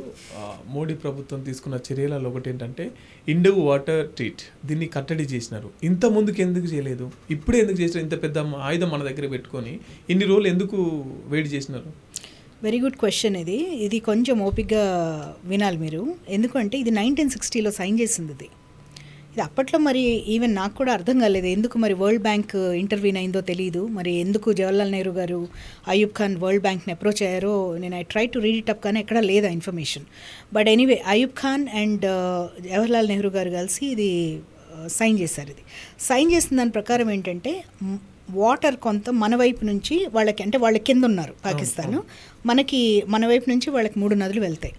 మోడీ ప్రభుత్వం తీసుకున్న చర్యలలో ఒకటి ఏంటంటే ఇండో వాటర్ ట్రీట్, దీన్ని కట్టడి చేసినారు. ఇంత ముందుకు ఎందుకు చేయలేదు, ఇప్పుడే ఎందుకు చేసినారు? ఇంత పెద్ద ఆయుధం మన దగ్గర పెట్టుకొని ఇన్ని రోజులు ఎందుకు వెయిట్ చేసినారు? Very good question. ఇది కొంచెం ఓపికగా వినాలి మీరు. ఎందుకంటే ఇది 1960లో సైన్ చేసింది. ఇది అప్పట్లో మరి ఈవెన్ నాకు కూడా అర్థం కాలేదు ఎందుకు మరి వరల్డ్ బ్యాంక్ ఇంటర్వ్యూన్ అయిందో తెలియదు. మరి ఎందుకు జవహర్లాల్ నెహ్రూ గారు అయూబ్ ఖాన్ వరల్డ్ బ్యాంక్ని అప్రోచ్ అయ్యారో నేను I try to read it up, కానీ ఎక్కడా లేదా information. But anyway Ayub Khan and Jawaharlal Nehru గారు కలిసి ఇది సైన్ చేశారు. ఇది సైన్ చేసిన దాని ప్రకారం ఏంటంటే వాటర్ కొంత మన వైపు నుంచి వాళ్ళకి, అంటే వాళ్ళ కింద ఉన్నారు పాకిస్తాన్, మన వైపు నుంచి వాళ్ళకి 3 నదులు వెళ్తాయి.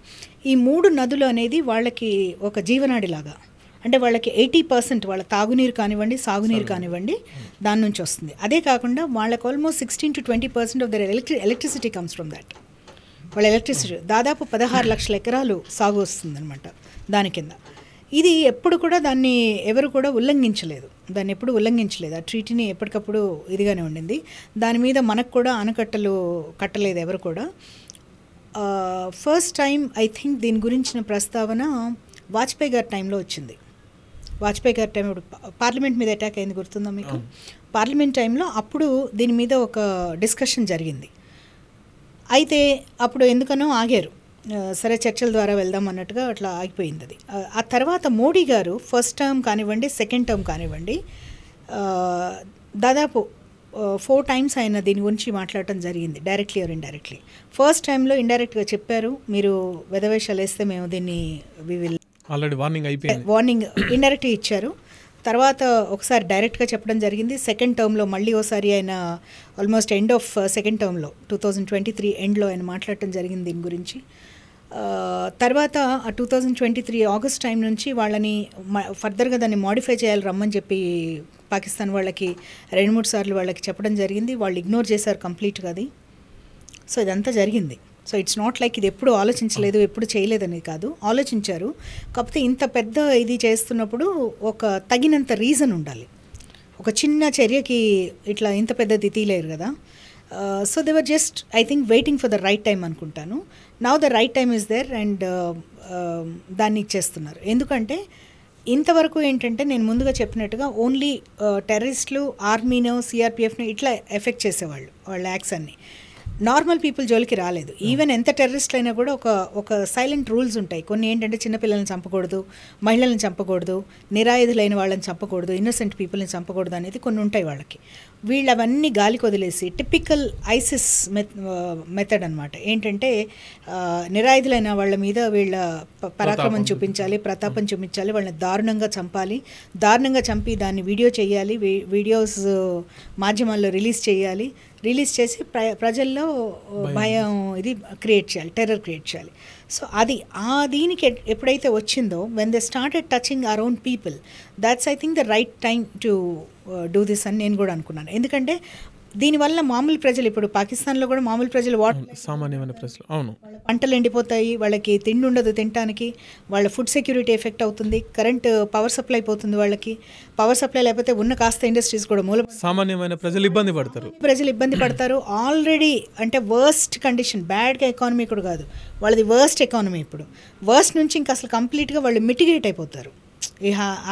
ఈ 3 నదులు అనేది వాళ్ళకి ఒక జీవనాడిలాగా. అంటే వాళ్ళకి 80% వాళ్ళ తాగునీరు కానివ్వండి, సాగునీరు కానివ్వండి, దాని నుంచి వస్తుంది. అదే కాకుండా వాళ్ళకి almost 16 to 20% of their electricity comes from that. వాళ్ళ ఎలక్ట్రిసిటీ దాదాపు 16 లక్షల ఎకరాలు సాగు వస్తుందన్నమాట దాని కింద. ఇది ఎప్పుడు కూడా దాన్ని ఎవరు కూడా ఉల్లంఘించలేదు, దాన్ని ఎప్పుడు ఉల్లంఘించలేదు. ఆ ట్రీటీని ఎప్పటికప్పుడు ఇదిగానే ఉండింది. దాని మీద మనకు కూడా ఆనకట్టలు కట్టలేదు ఎవరు కూడా. ఫస్ట్ టైం ఐ థింక్ దీని గురించిన ప్రస్తావన వాజ్పేయి గారి టైంలో వచ్చింది. వాజ్పేయి గారి టైం ఇప్పుడు పార్లమెంట్ మీద అటాక్ అయింది, గుర్తుందా మీకు? పార్లమెంట్ టైంలో అప్పుడు దీని మీద ఒక డిస్కషన్ జరిగింది. అయితే అప్పుడు ఎందుకనో ఆగారు, సరే చర్చల ద్వారా వెళ్దాం అన్నట్టుగా అట్లా ఆగిపోయింది అది. ఆ తర్వాత మోడీ గారు ఫస్ట్ టర్మ్ కానివ్వండి, సెకండ్ టర్మ్ కానివ్వండి, దాదాపు 4 times ఆయన దీని గురించి మాట్లాడటం జరిగింది, డైరెక్ట్లీ ఆర్ ఇండైరెక్ట్లీ. ఫస్ట్ టైంలో ఇండైరెక్ట్గా చెప్పారు, మీరు వెధవేషాలు వేస్తే మేము దీన్ని ఆల్రెడీ వార్నింగ్ అయిపోయింది, వార్నింగ్ ఇండైరెక్ట్గా ఇచ్చారు. తర్వాత ఒకసారి డైరెక్ట్గా చెప్పడం జరిగింది. సెకండ్ టర్మ్లో మళ్ళీ ఒకసారి ఆయన ఆల్మోస్ట్ ఎండ్ ఆఫ్ సెకండ్ టర్మ్లో 2023 ఎండ్లో ఆయన మాట్లాడటం జరిగింది దీని గురించి. తర్వాత 2023 ఆగస్ట్ టైం నుంచి వాళ్ళని ఫర్దర్గా దాన్ని మాడిఫై చేయాలి రమ్మని చెప్పి పాకిస్తాన్ వాళ్ళకి 2-3 సార్లు వాళ్ళకి చెప్పడం జరిగింది. వాళ్ళు ఇగ్నోర్ చేశారు కంప్లీట్గా అది. సో ఇదంతా జరిగింది. సో ఇట్స్ నాట్ లైక్ ఇది ఎప్పుడు ఆలోచించలేదు, ఎప్పుడు చేయలేదని కాదు, ఆలోచించారు. కాకపోతే ఇంత పెద్ద ఇది చేస్తున్నప్పుడు ఒక తగినంత రీజన్ ఉండాలి. ఒక చిన్న చర్యకి ఇట్లా ఇంత పెద్దది తీయలేరు కదా. So they were just I think waiting for the right time అనుకుంటాను. Now the right time is there and దాన్ని ఇచ్చేస్తున్నారు. ఎందుకంటే ఇంతవరకు ఏంటంటే నేను ముందుగా చెప్పినట్టుగా ఓన్లీ టెర్రరిస్టులు, ఆర్మీనో, సిఆర్పిఎఫ్ను ఇట్లా ఎఫెక్ట్ చేసేవాళ్ళు, వాళ్ళ యాక్ట్స్ అన్నీ. నార్మల్ పీపుల్ జోలికి రాలేదు. ఈవెన్ ఎంత టెర్రరిస్ట్ అయినా కూడా ఒక సైలెంట్ రూల్స్ ఉంటాయి. కొన్ని ఏంటంటే చిన్నపిల్లల్ని చంపకూడదు, మహిళలను చంపకూడదు, నిరాయుధులైన వాళ్ళని చంపకూడదు, ఇన్నోసెంట్ పీపుల్ని చంపకూడదు అనేది కొన్ని ఉంటాయి వాళ్ళకి. వీళ్ళు అవన్నీ గాలికి వదిలేసి టిపికల్ ఐసిస్ మెథడ్ అనమాట. ఏంటంటే నిరాయుధులైన వాళ్ళ మీద వీళ్ళ పరాక్రమం చూపించాలి, ప్రతాపం చూపించాలి, వాళ్ళని దారుణంగా చంపాలి, దారుణంగా చంపి దాన్ని వీడియో చేయాలి, వీడియోస్ మాధ్యమాల్లో రిలీజ్ చేయాలి, రిలీజ్ చేసి ప్రజల్లో భయం ఇది క్రియేట్ చేయాలి, టెర్రర్ క్రియేట్ చేయాలి. సో అది దీనికి ఎప్పుడైతే వచ్చిందో when they started touching our own people, that's I think the right time to do this అని నేను కూడా అనుకున్నాను. ఎందుకంటే దీనివల్ల మామూలు ప్రజలు, ఇప్పుడు పాకిస్తాన్లో కూడా మామూలు ప్రజలు సామాన్యమైన ప్రజలు, అవును, పంటలు ఎండిపోతాయి, వాళ్ళకి తిండి ఉండదు తినడానికి, వాళ్ళ ఫుడ్ సెక్యూరిటీ ఎఫెక్ట్ అవుతుంది, కరెంట్ పవర్ సప్లై పోతుంది, వాళ్ళకి పవర్ సప్లై లేకపోతే ఉన్న కాస్త ఇండస్ట్రీస్ కూడా సామాన్యమైన ప్రజలు ఇబ్బంది పడతారు. ఆల్రెడీ అంటే వర్స్ట్ కండిషన్, బ్యాడ్గా ఎకానమీ కూడా కాదు, వాళ్ళది వర్స్ట్ ఎకానమీ. ఇప్పుడు వర్స్ట్ నుంచి ఇంకా అసలు కంప్లీట్గా వాళ్ళు మిటిగేట్ అయిపోతారు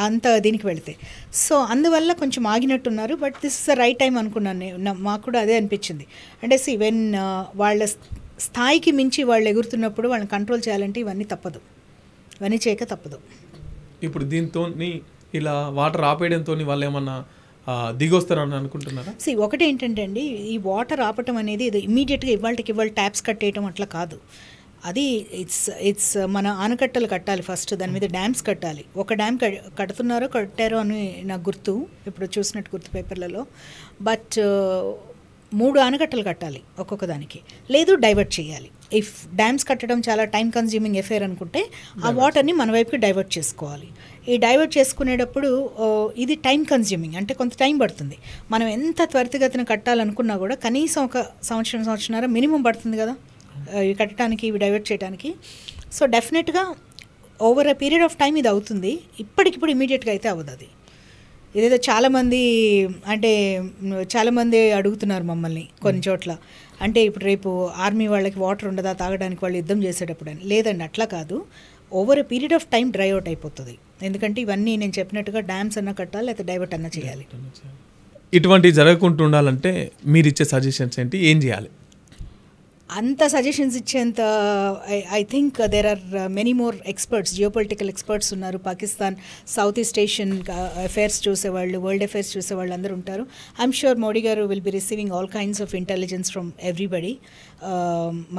అంత దీనికి వెళితే. సో అందువల్ల కొంచెం ఆగినట్టున్నారు. But this is the right time అనుకున్నాను, మాకు కూడా అదే అనిపించింది. అంటే వెన్ వాళ్ళ స్థాయికి మించి వాళ్ళు ఎగురుతున్నప్పుడు వాళ్ళని కంట్రోల్ చేయాలంటే ఇవన్నీ తప్పదు, ఇవన్నీ చేయక తప్పదు. ఇప్పుడు దీంతో ఇలా వాటర్ ఆపేయడంతో వాళ్ళు ఏమన్నా దిగొస్తారని అనుకుంటున్నారా? ఒకటి ఏంటంటే అండి, ఈ వాటర్ ఆపటం అనేది ఇది ఇమీడియట్గా ఇవాళ ట్యాప్స్ కట్టేయటం అట్లా కాదు. అది ఇట్స్ మన ఆనకట్టలు కట్టాలి ఫస్ట్, దాని మీద డ్యామ్స్ కట్టాలి. ఒక డ్యామ్ కట్టారో అని నాకు గుర్తు, ఇప్పుడు చూసినట్టు గుర్తు పేపర్లలో. బట్ 3 ఆనకట్టలు కట్టాలి ఒక్కొక్క దానికి, లేదు డైవర్ట్ చేయాలి. ఇఫ్ డ్యామ్స్ కట్టడం చాలా టైం కన్జ్యూమింగ్ ఎఫేర్ అనుకుంటే ఆ వాటర్ని మన వైపుకి డైవర్ట్ చేసుకోవాలి. ఈ డైవర్ట్ చేసుకునేటప్పుడు ఇది టైం కన్జ్యూమింగ్, అంటే కొంత టైం పడుతుంది. మనం ఎంత త్వరితగతిన కట్టాలనుకున్నా కూడా కనీసం ఒక సంవత్సరం మినిమం పడుతుంది కదా ఇవి కట్టడానికి, ఇవి డైవర్ట్ చేయడానికి. సో డెఫినెట్గా over a period of time ఇది అవుతుంది. ఇప్పటికిప్పుడు ఇమీడియట్గా అయితే అవ్వదు అది. ఇదేదో చాలామంది అడుగుతున్నారు మమ్మల్ని కొన్ని చోట్ల, అంటే ఇప్పుడు రేపు ఆర్మీ వాళ్ళకి వాటర్ ఉండదా తాగడానికి వాళ్ళు యుద్ధం చేసేటప్పుడు అని. లేదండి, అట్లా కాదు. Over a period of time dry out అయిపోతుంది. ఎందుకంటే ఇవన్నీ నేను చెప్పినట్టుగా డ్యామ్స్ అన్నా కట్టాలి, లేకపోతే డైవర్ట్ అన్నా చేయాలి. ఇటువంటి జరగకుండా ఉండాలంటే మీరు ఇచ్చే సజెషన్స్ ఏంటి, ఏం చేయాలి? అంత సజెషన్స్ ఇచ్చేంత I think there are many more experts, geopolitical experts ఉన్నారు. Pakistan South East Asian affairs చూసేవాళ్ళు, వరల్డ్ అఫైర్స్ చూసేవాళ్ళు అందరూ ఉంటారు. ఐఎమ్ షూర్ మోడీ గారు will be receiving all kinds of intelligence from everybody.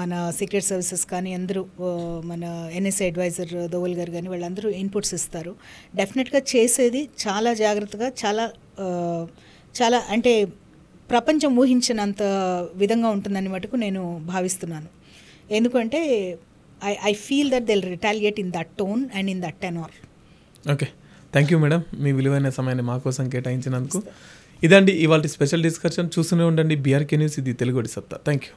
మన సీక్రెట్ సర్వీసెస్ కానీ అందరూ, మన ఎన్ఎస్ఏ అడ్వైజర్ దోవల్ గారు కానీ వాళ్ళందరూ ఇన్పుట్స్ ఇస్తారు. డెఫినెట్గా చేసేది చాలా జాగ్రత్తగా, చాలా అంటే ప్రపంచం ఊహించినంత విధంగా ఉంటుందని మటుకు నేను భావిస్తున్నాను. ఎందుకంటే I feel that they will retaliate in that tone and in that tenor. Okay, thank you madam, మీ విలువైన సమయాన్ని మా కోసం కేటాయించినందుకు. ఇదండి ఇవాళ స్పెషల్ డిస్కషన్. చూస్తూనే ఉండండి బీఆర్కే న్యూస్, ఇది తెలుగుడి సత్తా. Thank you.